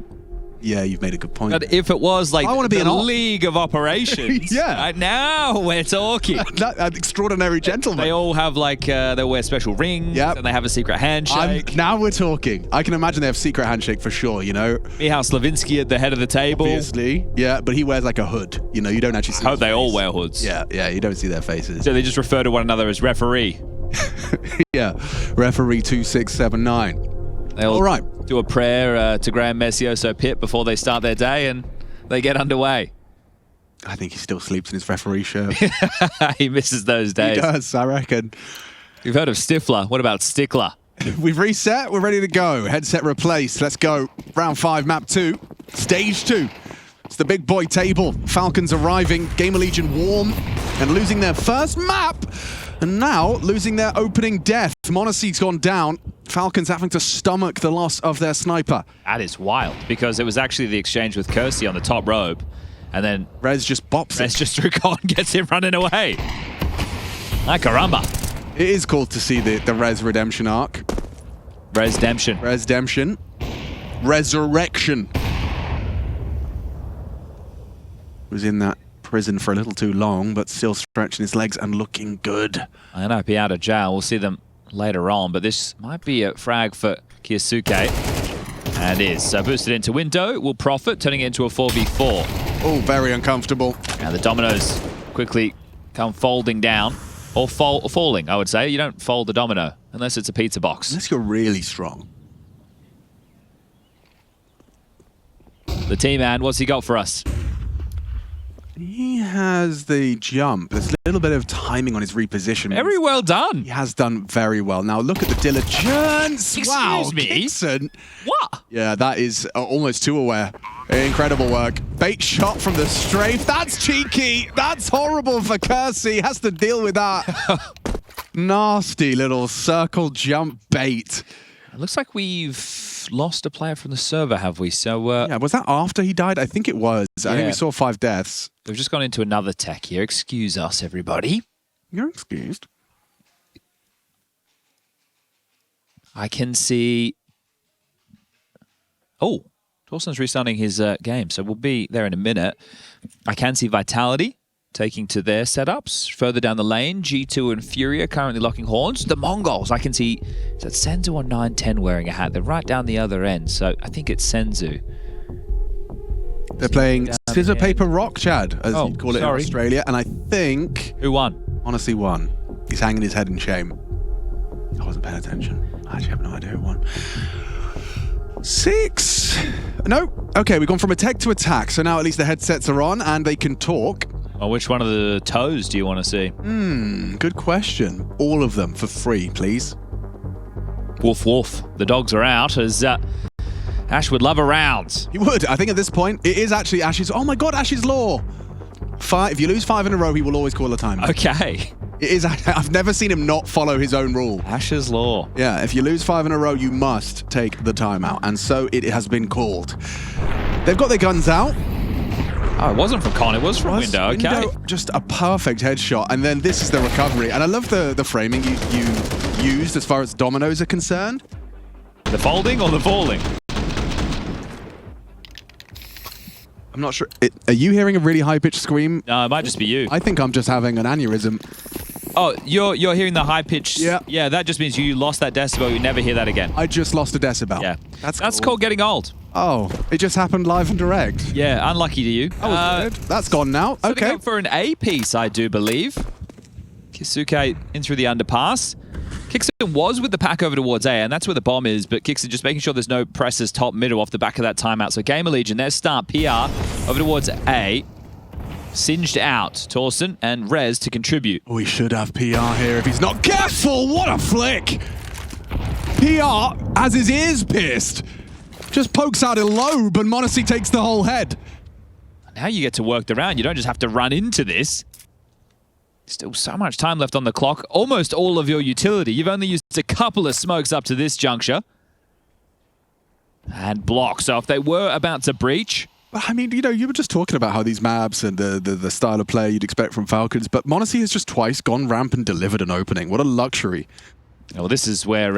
Yeah, you've made a good point. But if it was like I wanna be the an op. League of Operations, Yeah. right, now we're talking. That extraordinary gentleman. They all have like, they wear special rings, Yep. and they have a secret handshake. Now we're talking. I can imagine they have secret handshake for sure, you know? Michal Slavinsky at the head of the table. Obviously. Yeah, but he wears like a hood. You know, you don't actually see I hope his they all face. wear hoods. Yeah, you don't see their faces. So they just refer to one another as referee. Yeah, referee 2679. They all All right. do a prayer to Graham Messioso Pit before they start their day, and they get underway. I think he still sleeps in his referee shirt. He misses those He days. does, I reckon. You've heard of Stifler. What about Stickler? We've reset. We're ready to go. Headset replaced. Let's go. Round 5, map 2. Stage 2. It's the big boy table. Falcons arriving. GamerLegion warm and losing their first map. And now losing their opening death. m0NESY's gone down. Falcons having to stomach the loss of their sniper. That is wild, because it was actually the exchange with Kersey on the top rope, and then Rez just bops Rez it. just through con gets him running away. Ah, caramba. It is cool to see the Rez redemption arc. Resdemption. Resdemption. Resurrection. Was in that prison for a little too long, but still stretching his legs and looking good. I know, be out of jail. We'll see them later on, but this might be a frag for Kyosuke. And is. So boosted into window, will profit, turning it into a 4v4. Oh, very uncomfortable. And the dominoes quickly come folding down. Or falling, I would say. You don't fold a domino unless it's a pizza box. Unless you're really strong. The T-Man, what's he got for us? He has the jump. There's a little bit of timing on his reposition. Very well done. He has done very well. Now look at the diligence. Wow, Excuse me? Kixon. What? Yeah, that is almost too aware. Incredible work. Bait shot from the strafe. That's cheeky. That's horrible for Kersey. Has to deal with that. Nasty little circle jump bait. It looks like we've lost a player from the server, have we? So yeah, was that after he died? I think it was. I think we saw 5 deaths. we've just gone into another tech here. Excuse us, everybody. You're excused. I can see... Oh, Torsten's restarting his game, so we'll be there in a minute. I can see Vitality taking to their setups. Further down the lane, G2 and Furia currently locking horns. The Mongols, I can see, is that Senzu on 9-10 wearing a hat? They're right down the other end, so I think it's Senzu. They're playing scissor, paper, rock, Chad, as you call it in sorry. Australia. And I think... Who won? Honestly won. He's hanging his head in shame. I wasn't paying attention. I actually have no idea who won. 6. No. Okay, we've gone from attack to attack. So now at least the headsets are on and they can talk. Well, which one of the toes do you want to see? Good question. All of them for free, please. Woof woof. The dogs are out as Ash would love a round. He would. I think at this point, it is actually Ash's... Oh my god, Ash's law. 5. If you lose 5 in a row, he will always call a timeout. Okay. It is. I've never seen him not follow his own rule. Ash's law. Yeah, if you lose 5 in a row, you must take the timeout. And so it has been called. They've got their guns out. Oh, it wasn't from Con, it was from Window. Okay. Window, just a perfect headshot. And then this is the recovery. And I love the framing you used as far as dominoes are concerned. The folding or the falling? I'm not sure. Are you hearing a really high-pitched scream? No, it might just be you. I think I'm just having an aneurysm. Oh, you're hearing the high pitch. Yeah. Yeah, that just means you lost that decibel. You never hear that again. I just lost a decibel. Yeah. That's cool. cool. Called getting old. Oh, it just happened live and direct. Yeah, unlucky to you. That was weird. That's gone now. Setting Okay. up for an A piece, I do believe. Kisuke in through the underpass. Kixon was with the pack over towards A, and that's where the bomb is, but Kixon just making sure there's no presses top middle off the back of that timeout. So GamerLegion, their start, PR over towards A. Singed out, Torsten and Rez to contribute. We should have PR here if he's not careful. What a flick. PR has his ears pierced. Just pokes out a lobe and m0NESY takes the whole head. Now you get to work the round. You don't just have to run into this. Still so much time left on the clock. Almost all of your utility. You've only used a couple of smokes up to this juncture. And block. So if they were about to breach... I mean, you know, you were just talking about how these maps and the style of play you'd expect from Falcons, but m0NESY has just twice gone ramp and delivered an opening. What a luxury. Well, this is where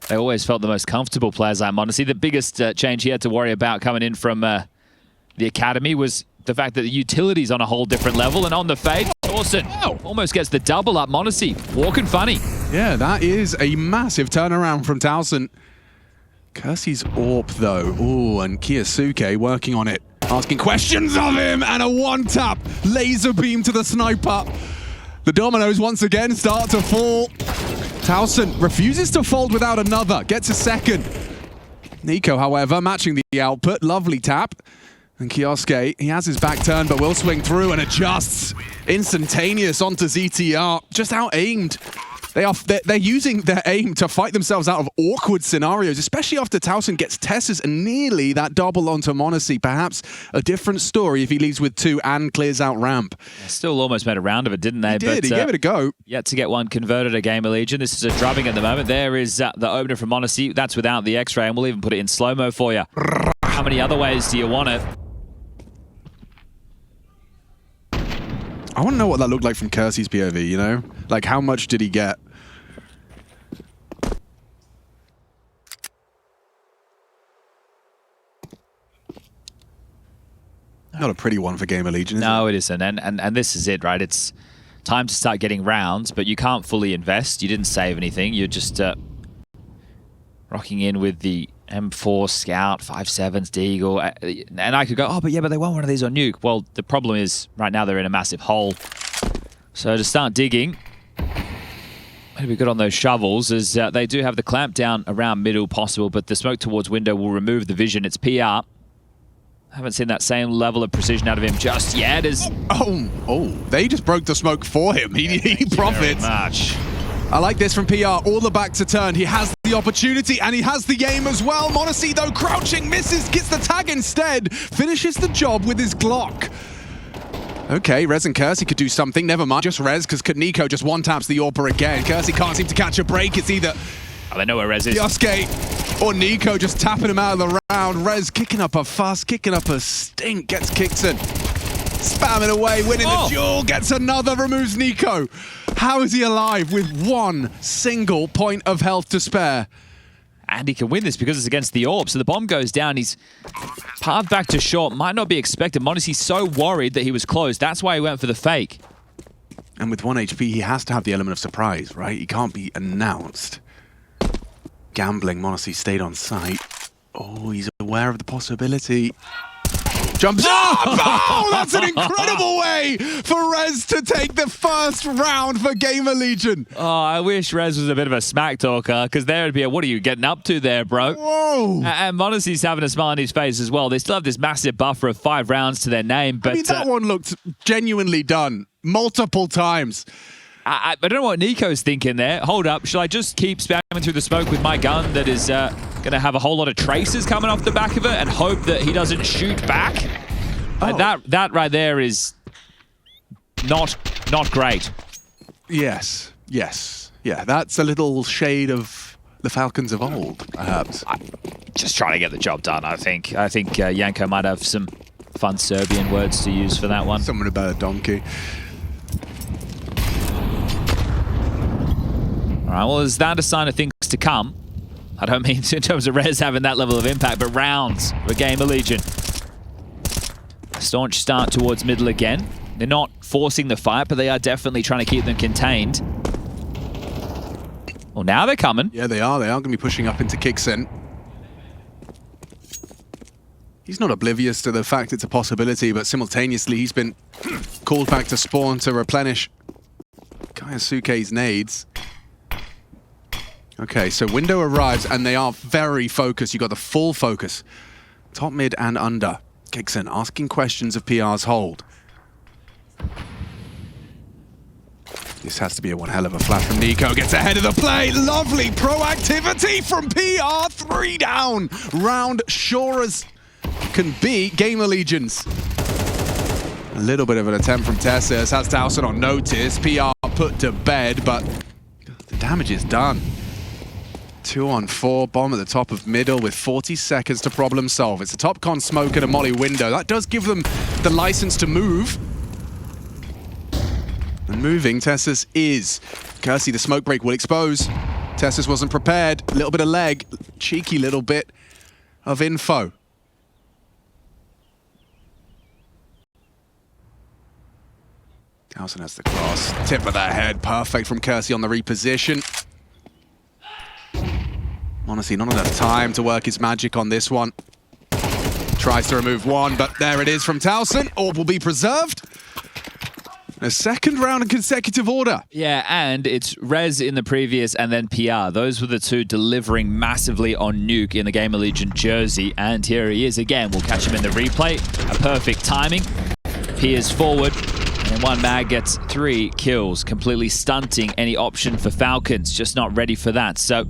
they always felt the most comfortable players like m0NESY. The biggest change he had to worry about coming in from the academy was the fact that the utility's on a whole different level, and on the fade, Torsten almost gets the double up. m0NESY walking funny. Yeah, that is a massive turnaround from Towson. Kersey's AWP though. Ooh, and Kyosuke working on it. Asking questions of him, and a one-tap laser beam to the sniper. The dominoes once again start to fall. Towson refuses to fold without another. Gets a second. NiKo, however, matching the output. Lovely tap. And Kyosuke, he has his back turned, but will swing through and adjusts. Instantaneous onto ZTR. Just out-aimed. They're using their aim to fight themselves out of awkward scenarios, especially after Towson gets Tessers and nearly that double onto m0NESY. Perhaps a different story if he leaves with 2 and clears out ramp. Still almost made a round of it, didn't they? He did, he gave it a go. Yet to get one converted at GamerLegion. This is a drubbing at the moment. There is the opener from m0NESY. That's without the X-ray, and we'll even put it in slow-mo for you. How many other ways do you want it? I want to know what that looked like from Kersey's POV, you know? Like, how much did he get? Not a pretty one for GamerLegion, is No, it? it isn't. And this is it, right? It's time to start getting rounds, but you can't fully invest. You didn't save anything. You're just rocking in with the M4 Scout, 5.7s, Deagle. And I could go, oh, but they want one of these on Nuke. Well, the problem is right now they're in a massive hole. So to start digging, maybe be good on those shovels, as they do have the clamp down around middle possible, but the smoke towards window will remove the vision. It's PR. Haven't seen that same level of precision out of him just yet. They just broke the smoke for him. He profits. Very much. I like this from PR. All the back to turn. He has the opportunity and he has the aim as well. m0NESY though crouching, misses, gets the tag instead. Finishes the job with his Glock. Okay, Rez and Kersey could do something. Never mind, just Rez, because NiKo just one-taps the AWPer again. Kersey can't seem to catch a break. It's either They know where Rez is. Yosuke or NiKo just tapping him out of the round. Rez kicking up a fuss, kicking up a stink, gets Kixon. Spamming away, winning the duel, gets another, removes NiKo. How is he alive with one single point of health to spare? And he can win this because it's against the AWP. So the bomb goes down. He's path back to short. Might not be expected. m0NESY's so worried that he was close. That's why he went for the fake. And with 1 HP, he has to have the element of surprise, right? He can't be announced. Gambling, m0NESY stayed on site. Oh, he's aware of the possibility. Jumps up! Oh, that's an incredible way for Rez to take the first round for GamerLegion. Oh, I wish Rez was a bit of a smack talker, because there would be a, what are you getting up to there, bro? Whoa! And m0NESY's having a smile on his face as well. They still have this massive buffer of 5 rounds to their name, but... I mean, that one looked genuinely done multiple times. I don't know what NiKo's thinking there. Hold up, shall I just keep spamming through the smoke with my gun that is going to have a whole lot of traces coming off the back of it and hope that he doesn't shoot back? That right there is not great. Yes. Yeah, that's a little shade of the Falcons of old, perhaps. Just trying to get the job done, I think. I think Janko might have some fun Serbian words to use for that one. Something about a donkey. All right, well, is that a sign of things to come? I don't mean in terms of Rez having that level of impact, but rounds for GamerLegion. Staunch start towards middle again. They're not forcing the fight, but they are definitely trying to keep them contained. Well, now they're coming. Yeah, they are. They are going to be pushing up into Kixon. He's not oblivious to the fact it's a possibility, but simultaneously he's been called back to spawn to replenish Kaisuke's nades. Okay, so window arrives and they are very focused. You've got the full focus. Top, mid, and under. Kixon asking questions of PR's hold. This has to be a one hell of a flash from NiKo. Gets ahead of the play. Lovely proactivity from PR. 3 down. Round sure as can be. GamerLegion's. A little bit of an attempt from Tessus. Has Towson on notice. PR put to bed, but the damage is done. 2 on 4, bomb at the top of middle with 40 seconds to problem solve. It's a top con smoke and a molly window. That does give them the license to move. And moving, Tessus is. Kersey, the smoke break will expose. Tessus wasn't prepared. A little bit of leg. Cheeky little bit of info. Towson has the cross. Tip of the head. Perfect from Kersey on the reposition. Honestly, not enough time to work his magic on this one. Tries to remove one, but there it is from Towson. Orb will be preserved. A second round in consecutive order. Yeah, and it's Rez in the previous and then PR. Those were the two delivering massively on Nuke in the GamerLegion jersey. And here he is again. We'll catch him in the replay. A perfect timing. Peers forward. And one mag gets 3 kills, completely stunting any option for Falcons. Just not ready for that. So...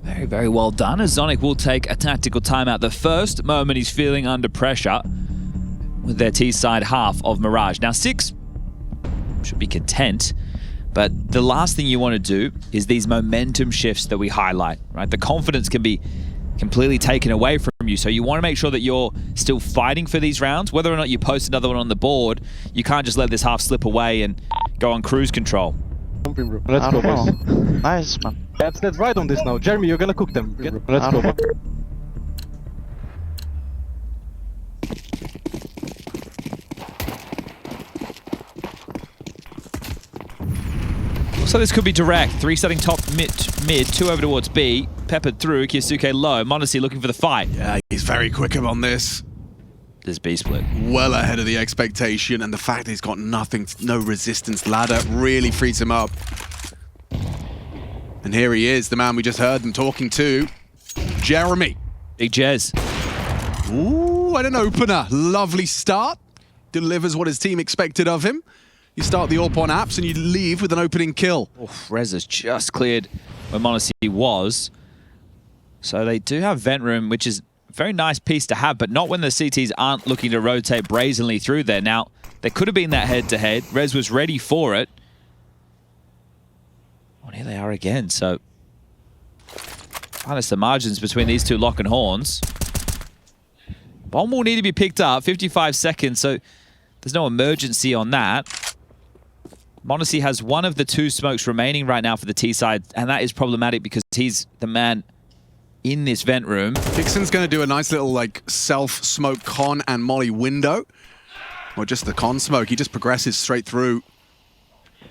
very, very well done, as Zonic will take a tactical timeout. The first moment he's feeling under pressure with their T-side half of Mirage. Now, 6 should be content, but the last thing you want to do is these momentum shifts that we highlight, right? The confidence can be completely taken away from you, so you want to make sure that you're still fighting for these rounds. Whether or not you post another one on the board, you can't just let this half slip away and go on cruise control. Let's go, boys. Nice, man. Let's ride on this now. Jeremy, you're gonna cook them. Let's go. So this could be direct. 3 starting top mid, 2 over towards B. Peppered through, Kyosuke low. Monesi looking for the fight. Yeah, he's very quick on this. This B split. Well ahead of the expectation, and the fact that he's got nothing, no resistance ladder really frees him up. And here he is, the man we just heard them talking to, Jeremy. Big Jez. Ooh, and an opener. Lovely start. Delivers what his team expected of him. You start the AWP on apps and you leave with an opening kill. Oof, Rez has just cleared where Monesi was. So they do have vent room, which is a very nice piece to have, but not when the CTs aren't looking to rotate brazenly through there. Now, there could have been that head-to-head. Rez was ready for it. Oh, here they are again. So, minus the margins between these two lock and horns. Bomb will need to be picked up. 55 seconds, so there's no emergency on that. Monesi has one of the 2 smokes remaining right now for the T side, and that is problematic because he's the man in this vent room. Dixon's going to do a nice little like self-smoke con and molly window. Or just the con smoke. He just progresses straight through.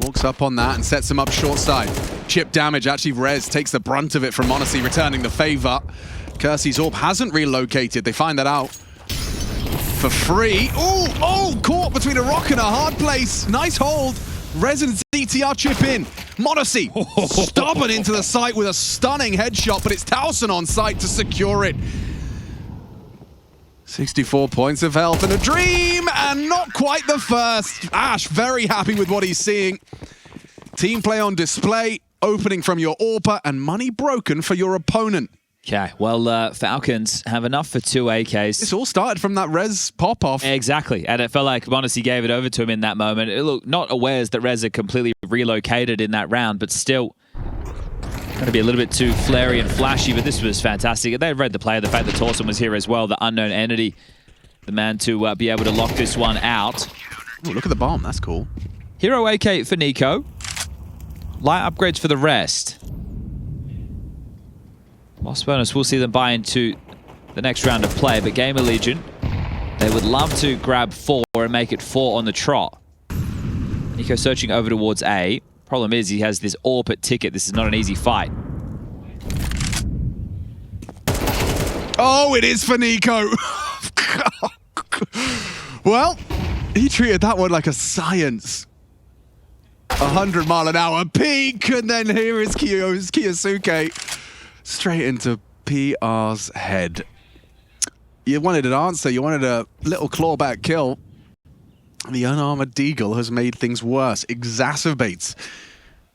Walks up on that and sets him up short side. Chip damage. Actually, Rez takes the brunt of it from Monesi, returning the favor. Kersey's AWP hasn't relocated. They find that out for free. Oh, caught between a rock and a hard place. Nice hold. Rez and CTR chip in. Monesi stubborn into the site with a stunning headshot, but it's Towson on site to secure it. 64 points of health and a dream, and not quite the first. Ash very happy with what he's seeing. Team play on display, opening from your AWPer, and money broken for your opponent. Okay, well, Falcons have enough for 2 AKs. This all started from that Rez pop-off. Exactly, and it felt like Monesi gave it over to him in that moment. Look, not awares that Rez had completely relocated in that round, but still going to be a little bit too flary and flashy, but this was fantastic. They read the play, the fact that Towson was here as well, the unknown entity, the man to be able to lock this one out. Ooh, look at the bomb, that's cool. Hero AK for NiKo. Light upgrades for the rest. Lost bonus, we'll see them buy into the next round of play, but GamerLegion, they would love to grab 4 and make it 4 on the trot. NiKo searching over towards A. Problem is, he has this AWP at ticket. This is not an easy fight. Oh, it is for NiKo. Well, he treated that one like a science. 100 mile an hour peak, and then here is Kyosuke. Straight into PR's head. You wanted an answer. You wanted a little clawback kill. The unarmored Deagle has made things worse. Exacerbates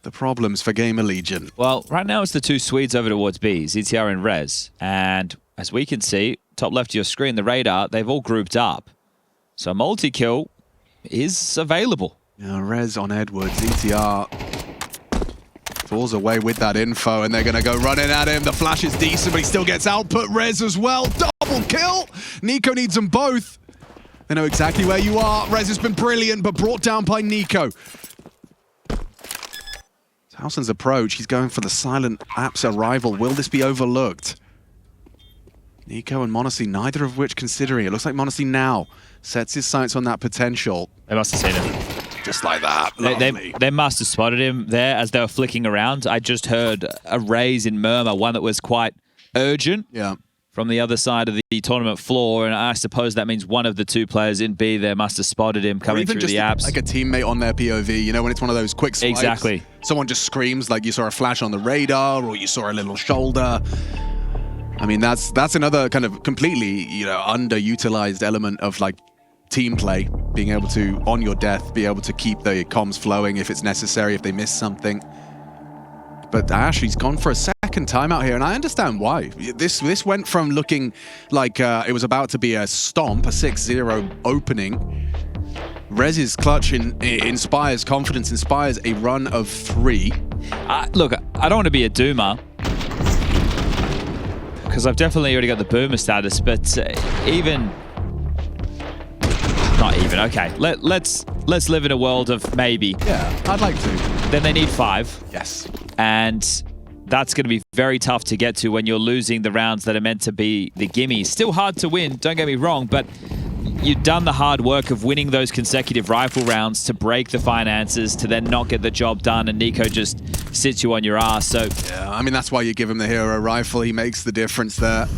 the problems for GamerLegion. Well, right now it's the 2 Swedes over towards B, ZTR and Rez. And as we can see, top left of your screen, the radar, they've all grouped up. So multi-kill is available. Yeah, Rez on Edwards. ZTR falls away with that info, and they're going to go running at him. The flash is decent, but he still gets output. Rez as well. Double kill. NiKo needs them both. They know exactly where you are. Rez has been brilliant, but brought down by NiKo. Towson's approach, he's going for the silent apps arrival. Will this be overlooked? NiKo and Monesi, neither of which considering. It looks like Monesi now sets his sights on that potential. They must have seen him. Just like that. They must have spotted him there as they were flicking around. I just heard a raise in murmur, one that was quite urgent. Yeah. From the other side of the tournament floor, and I suppose that means one of the 2 players in B there must have spotted him coming through the apps. Like a teammate on their POV, you know, when it's one of those quick swipes. Exactly. Someone just screams like you saw a flash on the radar or you saw a little shoulder. I mean, that's another kind of completely, you know, underutilized element of like team play, being able to, on your death, be able to keep the comms flowing if it's necessary, if they miss something. But Ash, he's gone for a second time out here, and I understand why. This went from looking like it was about to be a stomp, a 6-0 opening. Rez's clutch inspires confidence, inspires a run of 3. Look, I don't want to be a doomer, because I've definitely already got the boomer status, but not even, okay. Let's live in a world of maybe. Yeah, I'd like to. Then they need 5. Yes. And that's going to be very tough to get to when you're losing the rounds that are meant to be the gimmies. Still hard to win, don't get me wrong, but you've done the hard work of winning those consecutive rifle rounds to break the finances, to then not get the job done, and NiKo just sits you on your ass. So yeah, I mean, that's why you give him the hero rifle. He makes the difference there.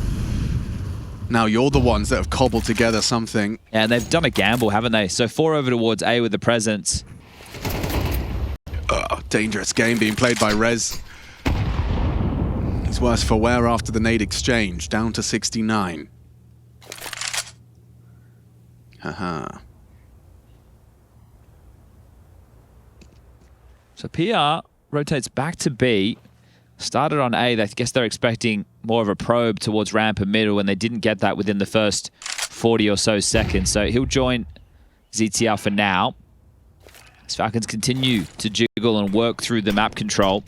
Now you're the ones that have cobbled together something. Yeah, and they've done a gamble, haven't they? So 4 over towards A with the presence. Dangerous game being played by Rez. He's worse for wear after the nade exchange, down to 69. Haha. So PR rotates back to B. Started on A. I guess they're expecting more of a probe towards ramp and middle, and they didn't get that within the first 40 or so seconds. So he'll join ZTR for now. As Falcons continue to jiggle and work through the map control.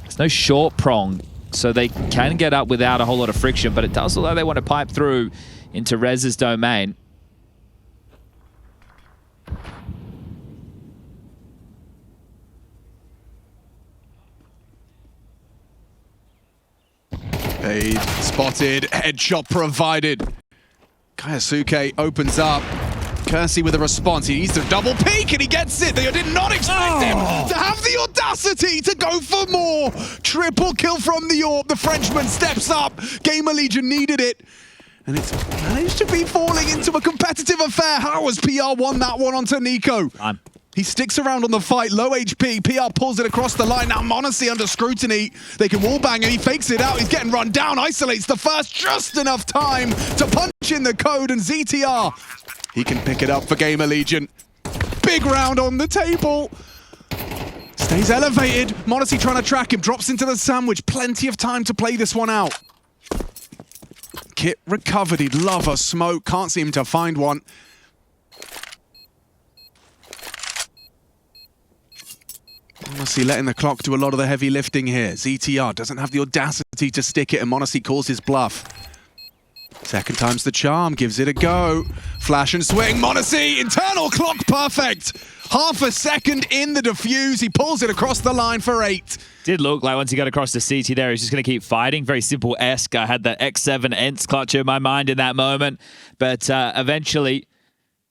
There's no short prong, so they can get up without a whole lot of friction, but it does look like they want to pipe through into Rez's domain. Paid, spotted, headshot provided. Kaisuke opens up. Kersey with a response. He needs to double peek and he gets it. They did not expect him to have the audacity to go for more. Triple kill from the AWP. The Frenchman steps up. GamerLegion needed it. And it's managed to be falling into a competitive affair. How has PR won that one onto NiKo? He sticks around on the fight, low HP. PR pulls it across the line. Now m0NESY under scrutiny. They can wallbang and he fakes it out. He's getting run down, isolates the first, just enough time to punch in the code, and ZTR, he can pick it up for GamerLegion. Big round on the table. Stays elevated. m0NESY trying to track him, drops into the sandwich. Plenty of time to play this one out. Kit recovered, he'd love a smoke. Can't seem to find one. m0NESY letting the clock do a lot of the heavy lifting here. ZTR doesn't have the audacity to stick it, and m0NESY calls his bluff. Second time's the charm, gives it a go. Flash and swing, m0NESY, internal clock perfect. Half a second in the defuse, he pulls it across the line for 8. Did look like once he got across the CT there, he's just going to keep fighting. Very simple-esque. I had that X7 Ents clutch in my mind in that moment. But eventually,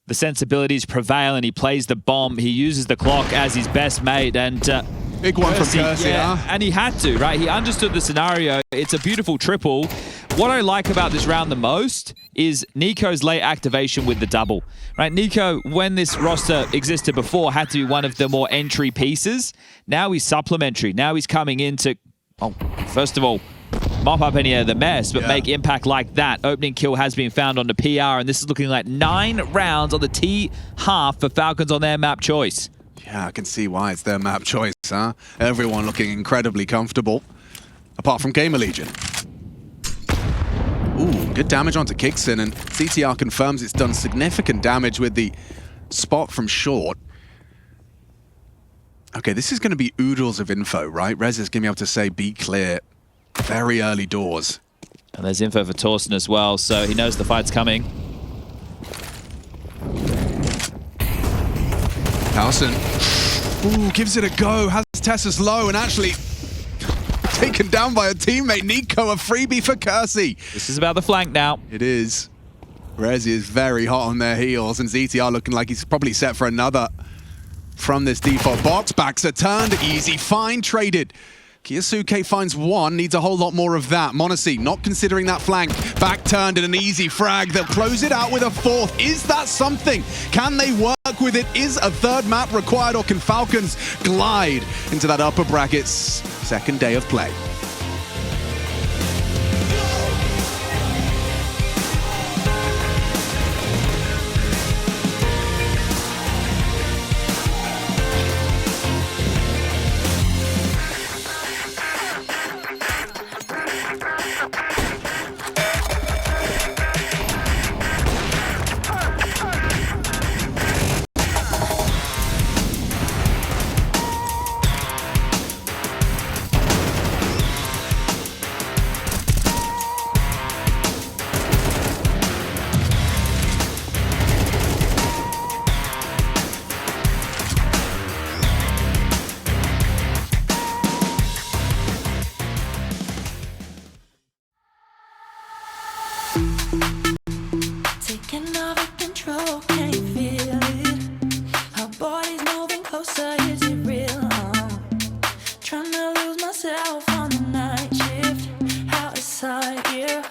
the sensibilities prevail and he plays the bomb. He uses the clock as his best mate, and big one from Kersey, yeah, huh? and he had to, right? He understood the scenario. It's a beautiful triple. What I like about this round the most is NiKo's late activation with the double, right? NiKo, when this roster existed before, had to be one of the more entry pieces. Now he's supplementary. Now he's coming in to, first of all, mop up any of the mess, but make impact like that. Opening kill has been found on the PR, and this is looking like 9 rounds on the T half for Falcons on their map choice. Yeah, I can see why it's their map choice, huh? Everyone looking incredibly comfortable, apart from GamerLegion. Ooh, good damage onto Kixin, and CTR confirms it's done significant damage with the spot from short. Okay, this is going to be oodles of info, right? Rez is going to be able to say, be clear, very early doors. And there's info for Torsten as well, so he knows the fight's coming. Towson, ooh, gives it a go, has Tessa's low, and actually taken down by a teammate. NiKo, a freebie for Kersey. This is about the flank now. It is. Rez is very hot on their heels, and ZTR looking like he's probably set for another from this default box. Backs are turned, easy find, traded. Keisuke finds one, needs a whole lot more of that. m0NESY not considering that flank. Back turned and an easy frag. They'll close it out with a 4th. Is that something? Can they work with it? Is a 3rd map required, or can Falcons glide into that upper brackets? Second day of play. control, can you feel it? Our body's moving closer, is it real? Trying to lose myself on the night shift, out of sight, yeah.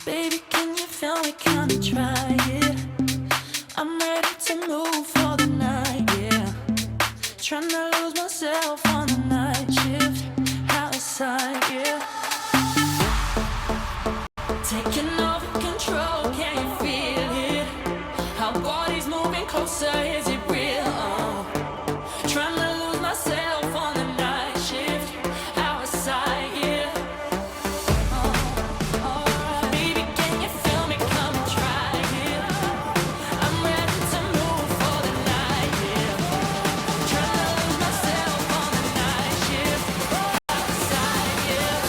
Baby, can you feel me? Come and try it. I'm ready to move for the night, yeah. Trying to lose myself on the night shift, out of sight, yeah. Taking over control, can you feel it? Our body's moving closer, is it real? Trying to lose myself on the night shift, out of sight, yeah. Alright, baby, can you feel me? Come and try it. I'm ready to move for the night, yeah. Trying to lose myself on the night shift, out of sight, yeah.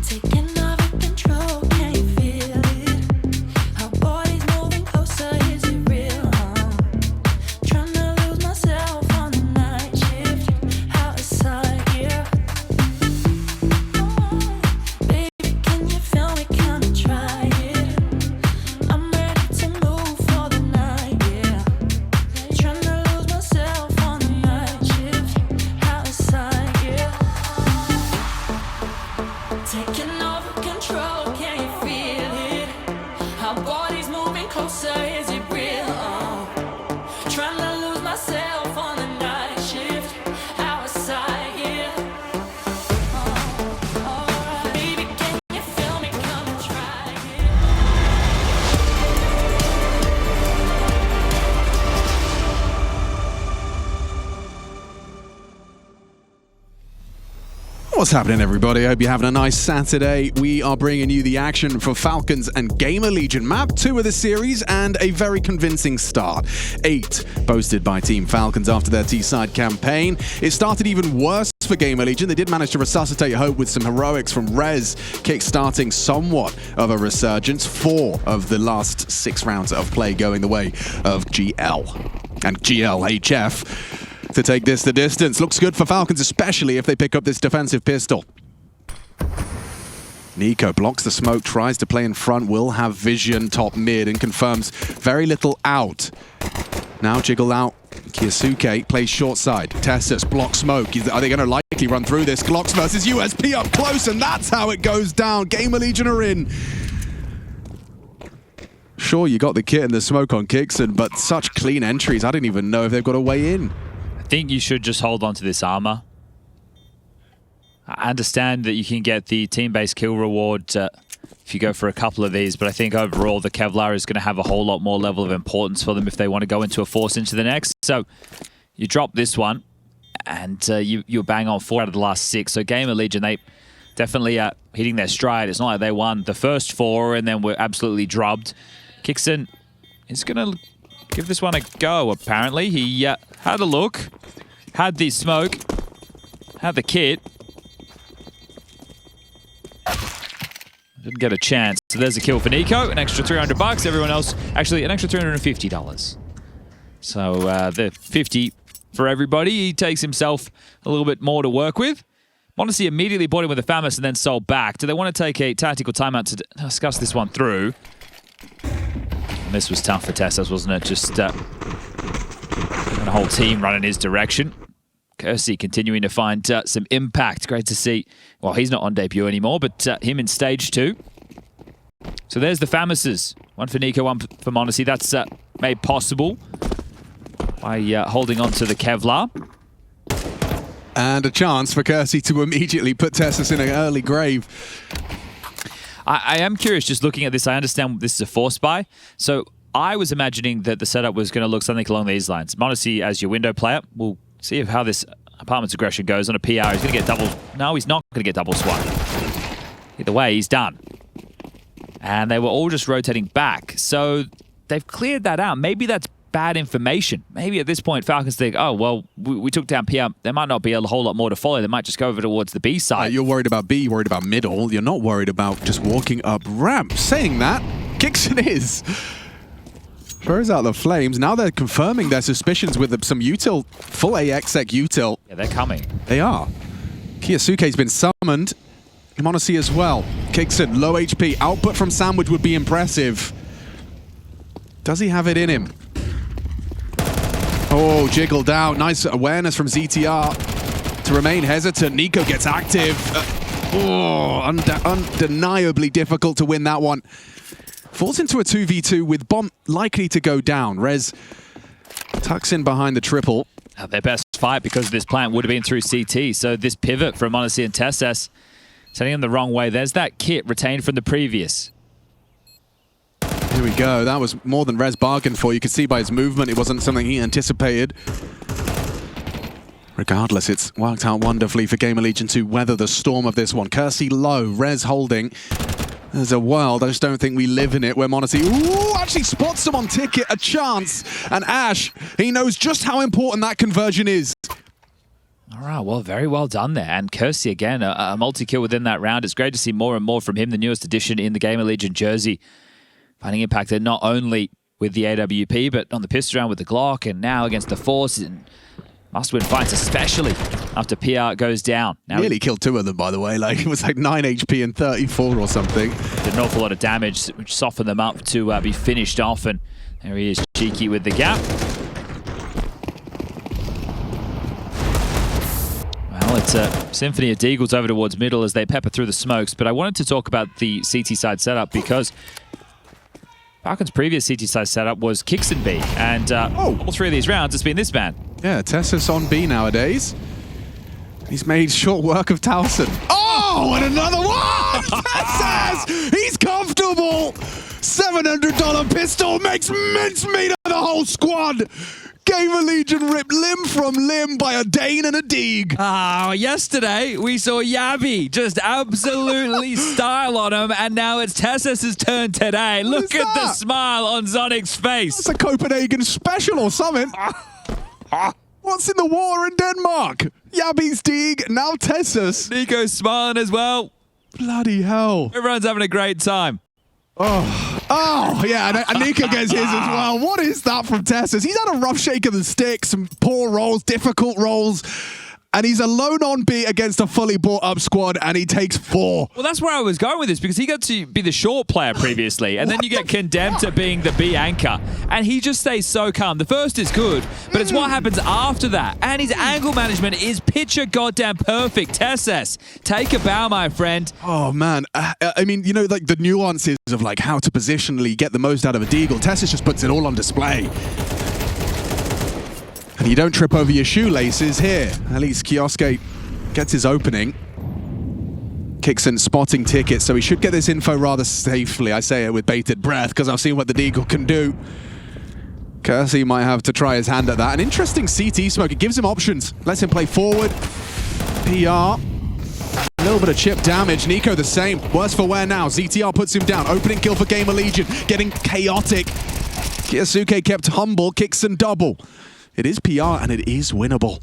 Taking over control, can you feel it? Our body's moving closer, is it real? Trying to lose myself on the night shift, out of sight, yeah. Baby, can you feel me? Come and try it. I'm ready to move for the night, yeah. Trying to lose myself on the night shift, out of sight, yeah. Taking over control, can you feel it? Our body's moving closer, is it real? Trying to lose myself on the night shift, out of sight, yeah. Alright, baby, can you feel me? Come and try it. What's happening, everybody? I hope you're having a nice Saturday. We are bringing you the action for Falcons and GamerLegion. Map 2 of the series and a very convincing start. 8 boasted by Team Falcons after their T-side campaign. It started even worse for GamerLegion. They did manage to resuscitate hope with some heroics from Rez, kick-starting somewhat of a resurgence. 4 of the last 6 rounds of play going the way of GL and GLHF. To take this the distance. Looks good for Falcons, especially if they pick up this defensive pistol. NiKo blocks the smoke, tries to play in front, will have vision top mid and confirms very little out. Now jiggle out. Kiyasuke plays short side. Tessus blocks smoke. Are they going to likely run through this? Glocks versus USP up close, and that's how it goes down. GamerLegion are in. Sure, you got the kit and the smoke on Kixon, but such clean entries. I don't even know if they've got a way in. I think you should just hold on to this armor. I understand that you can get the team-based kill reward if you go for a couple of these, but I think overall the Kevlar is going to have a whole lot more level of importance for them if they want to go into a force into the next. So you drop this one, and you bang on 4 out of the last 6. So GamerLegion, they definitely hitting their stride. It's not like they won the first 4 and then were absolutely drubbed. Kixon is going to give this one a go, apparently. He had a look, had the smoke, had the kit. Didn't get a chance. So there's a kill for NiKo, an extra $300. Everyone else, actually, an extra $350. So the 50 for everybody. He takes himself a little bit more to work with. Monacy immediately bought him with a Famous and then sold back. Do they want to take a tactical timeout to discuss this one through? And this was tough for Tessus, wasn't it? Just a whole team running his direction. Kersey continuing to find some impact. Great to see. Well, he's not on debut anymore, but him in stage 2. So there's the Famouses. One for NiKo, one for Monacy. That's made possible by holding on to the Kevlar. And a chance for Kersey to immediately put Tessus in an early grave. I am curious, just looking at this, I understand this is a force buy. So I was imagining that the setup was going to look something along these lines. Monacy, as your window player, will See how this apartment's aggression goes on a PR. He's going to get double. No, he's not going to get double swung. Either way, he's done. And they were all just rotating back. So they've cleared that out. Maybe that's bad information. Maybe at this point, Falcons think, oh, well, we took down PR. There might not be a whole lot more to follow. They might just go over towards the B side. You're worried about B, you're worried about middle. You're not worried about just walking up ramp. Saying that, Kixon is. Throws out the flames. Now they're confirming their suspicions with some util, full AXEC util. Yeah, they're coming. They are. Kiyosuke's been summoned. Monacy as well. Kixon, low HP. Output from Sandwich would be impressive. Does he have it in him? Oh, jiggled out. Nice awareness from ZTR to remain hesitant. NiKo gets active. Undeniably difficult to win that one. Falls into a 2v2 with Bomb likely to go down. Rez tucks in behind the triple. Their best fight because of this plant would have been through CT. So this pivot from Monacy and Tesses sending him the wrong way. There's that kit retained from the previous. Here we go. That was more than Rez bargained for. You could see by his movement it wasn't something he anticipated. Regardless, it's worked out wonderfully for GamerLegion to weather the storm of this one. Kersey low, Rez holding. There's a world, I just don't think we live in it, where Monacy, actually spots him on ticket, a chance. And Ash, he knows just how important that conversion is. All right, well, very well done there. And Kersey, again, a multi-kill within that round. It's great to see more and more from him, the newest addition in the GamerLegion jersey. Finding impact there not only with the AWP, but on the pistol round with the Glock, and now against the Force. And must-win fights, especially after PR goes down. Now Nearly killed two of them, by the way. Like, it was like 9 HP and 34 or something. Did an awful lot of damage, which softened them up to be finished off. And there he is, cheeky with the gap. Well, it's a symphony of Deagles over towards middle as they pepper through the smokes. But I wanted to talk about the CT side setup because Falcons' previous CT side setup was Kixon B. And all three of these rounds, it's been this man. Yeah, Tessus on B nowadays. He's made short work of Towson. Oh, and another one! Tessus! He's comfortable! $700 pistol makes mincemeat of the whole squad! GamerLegion ripped limb from limb by a Dane and a Deeg. Yesterday we saw Yabi just absolutely style on him, and now it's Tessus's turn today. Look at the smile on Zonic's face. It's a Copenhagen special or something. What's in the water in Denmark? Yabi's Deeg, now Tessus. NiKo's smiling as well. Bloody hell. Everyone's having a great time. Oh, yeah, and NiKo gets his as well. What is that from Tessus? He's had a rough shake of the stick, some poor rolls, difficult rolls, and he's alone on B against a fully bought up squad, and he takes 4. Well, that's where I was going with this, because he got to be the short player previously, and then you get condemned to being the B anchor, and he just stays so calm. The first is good, but it's what happens after that, and his angle management is picture goddamn perfect. Tessus, take a bow, my friend. Oh, man. I mean, you know, like the nuances of like how to positionally get the most out of a Deagle. Tessus just puts it all on display. And you don't trip over your shoelaces here. At least Kioske gets his opening. Kixon spotting tickets, so he should get this info rather safely. I say it with bated breath because I've seen what the Deagle can do. Kersey might have to try his hand at that. An interesting CT smoke. It gives him options. Lets him play forward. PR. A little bit of chip damage. NiKo the same. Worse for wear now. ZTR puts him down. Opening kill for GamerLegion. Getting chaotic. Kiyosuke kept humble. Kixon double. It is PR and it is winnable.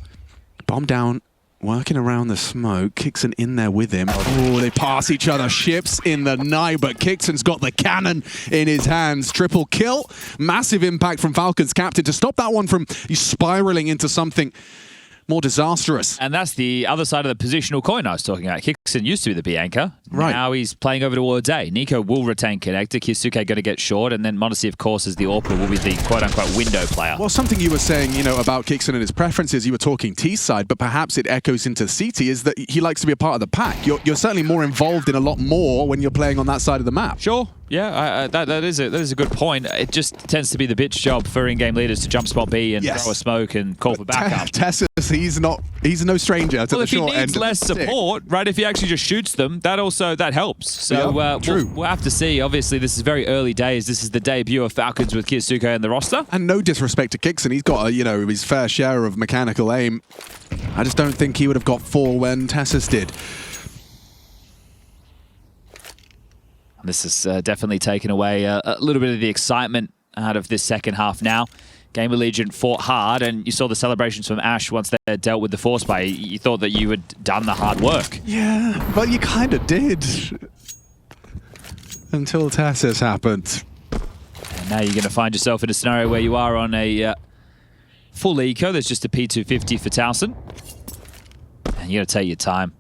Bomb down, working around the smoke. Kixon in there with him. Oh, they pass each other. Ships in the night, but Kixon's got the cannon in his hands. Triple kill. Massive impact from Falcons captain to stop that one from spiraling into something more disastrous. And that's the other side of the positional coin I was talking about. Kixon used to be the B anchor. Right. Now he's playing over towards A. NiKo will retain connector. Kiyosuke going to get short, and then Monacy, of course, as the AWPer, will be the quote-unquote window player. Well, something you were saying, you know, about Kixon and his preferences, you were talking T side, but perhaps it echoes into CT, is that he likes to be a part of the pack. You're certainly more involved in a lot more when you're playing on that side of the map. Sure. Yeah, that is a good point. It just tends to be the bitch job for in-game leaders to jump spot B and throw a smoke and call for backup. Tessus he's no stranger to Well, the if he short end. needs of less the stick. support, right, if he actually just shoots them, that helps. So Yeah, true. we'll have to see. Obviously, this is very early days. This is the debut of Falcons with Kiyasuke in the roster. And no disrespect to Kixon, he's got his fair share of mechanical aim. I just don't think he would have got 4 when Tessus did. This has definitely taken away a little bit of the excitement out of this second half now. GamerLegion fought hard, and you saw the celebrations from Ash once they dealt with the force play. You thought that you had done the hard work. Yeah, but you kind of did. Until Tessus happened. And now you're going to find yourself in a scenario where you are on a full eco. There's just a P250 for Towson. And you got to take your time.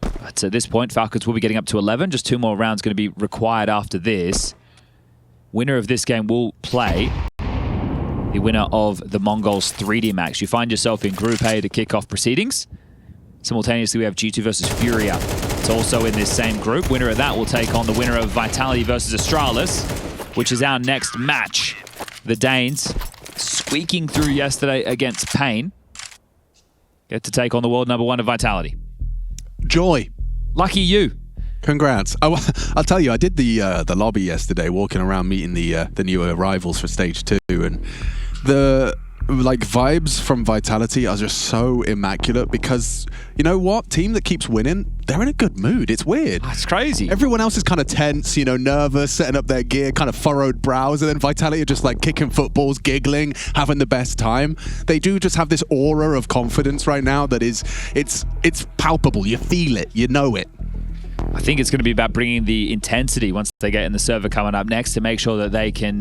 But at this point, Falcons will be getting up to 11. Just 2 more rounds going to be required after this. Winner of this game will play the winner of the Mongols 3D Max. You find yourself in Group A to kick off proceedings. Simultaneously, we have G2 versus Furia. It's also in this same group. Winner of that will take on the winner of Vitality versus Astralis, which is our next match. The Danes squeaking through yesterday against Pain get to take on the world #1 of Vitality. Joy. Lucky you. Congrats. Oh, I'll tell you, I did the lobby yesterday, walking around meeting the new arrivals for stage 2, and the vibes from Vitality are just so immaculate because, you know what? Team that keeps winning, they're in a good mood. It's weird. That's crazy. Everyone else is kind of tense, nervous, setting up their gear, kind of furrowed brows, and then Vitality are just like kicking footballs, giggling, having the best time. They do just have this aura of confidence right now that is, it's palpable. You feel it. You know it. I think it's going to be about bringing the intensity once they get in the server coming up next to make sure that they can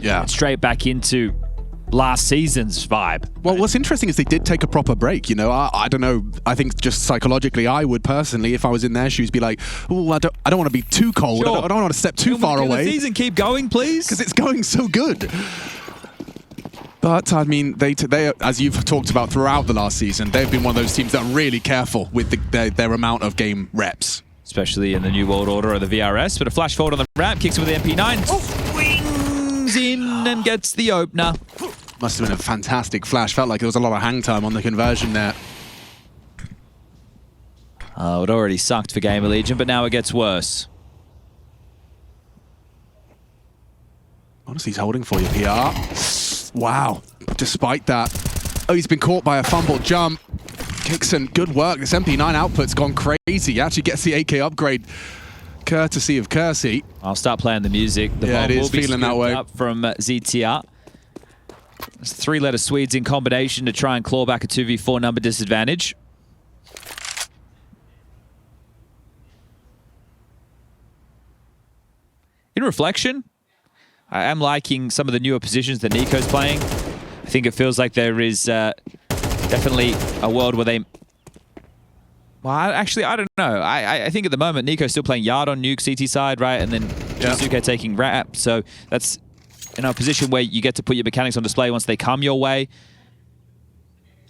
get straight back into last season's vibe. Well, what's interesting is they did take a proper break. I don't know. I think just psychologically, I would personally, if I was in their shoes, be like, "Oh, I don't want to be too cold. Sure. I don't want to step too far away." Can the season keep going, please? Because it's going so good. But I mean, they, as you've talked about throughout the last season, they've been one of those teams that are really careful with their amount of game reps. Especially in the New World Order or the VRS. But a flash forward on the ramp, kicks it with the MP9, swings in and gets the opener. Must have been a fantastic flash. Felt like there was a lot of hang time on the conversion there. Oh, it already sucked for GamerLegion, but now it gets worse. Honestly, he's holding for you, PR. Wow. Despite that. Oh, he's been caught by a fumbled jump. Kixon, good work. This MP9 output's gone crazy. He actually gets the AK upgrade courtesy of Kersey. I'll start playing the music. The bomb it is will be feeling that way. up from ZTR. It's 3-letter Swedes in combination to try and claw back a 2v4 number disadvantage. In reflection, I am liking some of the newer positions that NiKo's playing. I think it feels like there is definitely a world where they... Well, actually, I don't know. I think at the moment, NiKo's still playing Yard on Nuke, CT side, right? And then Kiyasuke taking Rap. So that's a position where you get to put your mechanics on display once they come your way.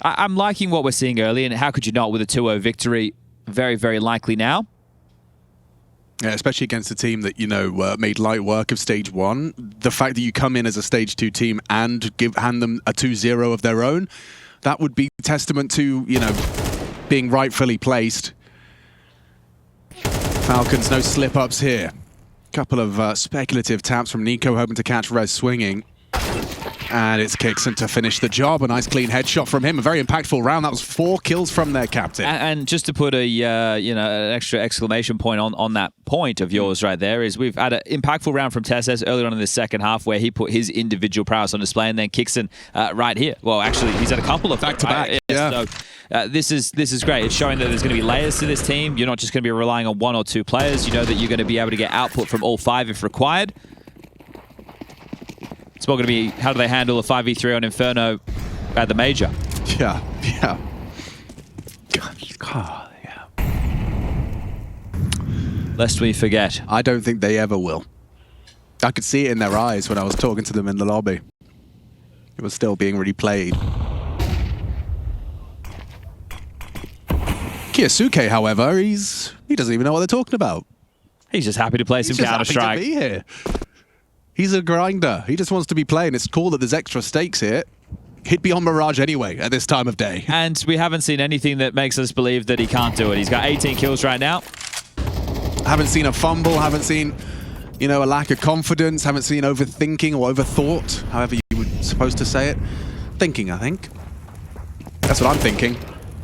I'm liking what we're seeing early, and how could you not with a 2-0 victory? Very, very likely now. Yeah, especially against a team that, made light work of stage 1. The fact that you come in as a stage 2 team and hand them a 2-0 of their own, that would be testament to, being rightfully placed. Falcons, no slip-ups here. Couple of speculative taps from NiKo, hoping to catch Rez swinging. And it's Kixon to finish the job. A nice clean headshot from him. A very impactful round. That was 4 kills from their captain. And just to put a an extra exclamation point on that point of yours right there is we've had an impactful round from Tessus earlier on in the second half where he put his individual prowess on display, and then Kixon right here. Well, actually, he's had a couple of back-to-back. Yeah. So this is great. It's showing that there's going to be layers to this team. You're not just going to be relying on 1 or 2 players. You know that you're going to be able to get output from all 5 if required. It's more going to be how do they handle a 5v3 on Inferno at the major. Yeah. God, yeah. Lest we forget. I don't think they ever will. I could see it in their eyes when I was talking to them in the lobby. It was still being replayed. Kiyasuke, however, he doesn't even know what they're talking about. He's just happy to play some Counter-Strike. He's just happy to be here. He's a grinder. He just wants to be playing. It's cool that there's extra stakes here. He'd be on Mirage anyway at this time of day. And we haven't seen anything that makes us believe that he can't do it. He's got 18 kills right now. Haven't seen a fumble, haven't seen, you know, a lack of confidence, haven't seen overthinking or overthought, however you were supposed to say it. Thinking, I think. That's what I'm thinking.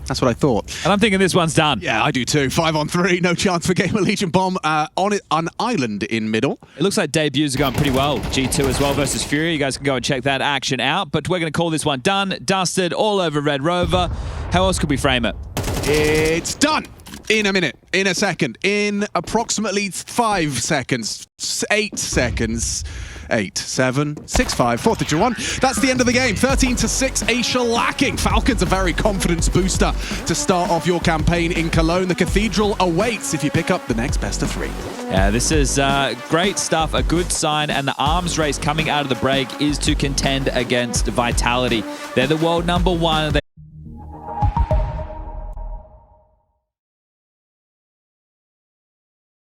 That's what I thought. And I'm thinking this one's done. Yeah, I do too. 5-on-3, no chance for GamerLegion. Bomb on an island in middle. It looks like debuts are going pretty well. G2 as well versus Fury. You guys can go and check that action out. But we're going to call this one done, dusted, all over Red Rover. How else could we frame it? It's done. In a minute, in a second, in approximately 5 seconds, 8 seconds. 8, 7, 6, 5, 4, 3, 2, 1. That's the end of the game. 13-6, a shellacking. Falcons a very confidence booster to start off your campaign in Cologne. The Cathedral awaits if you pick up the next best of 3. Yeah, this is great stuff, a good sign, and the arms race coming out of the break is to contend against Vitality. They're the world #1.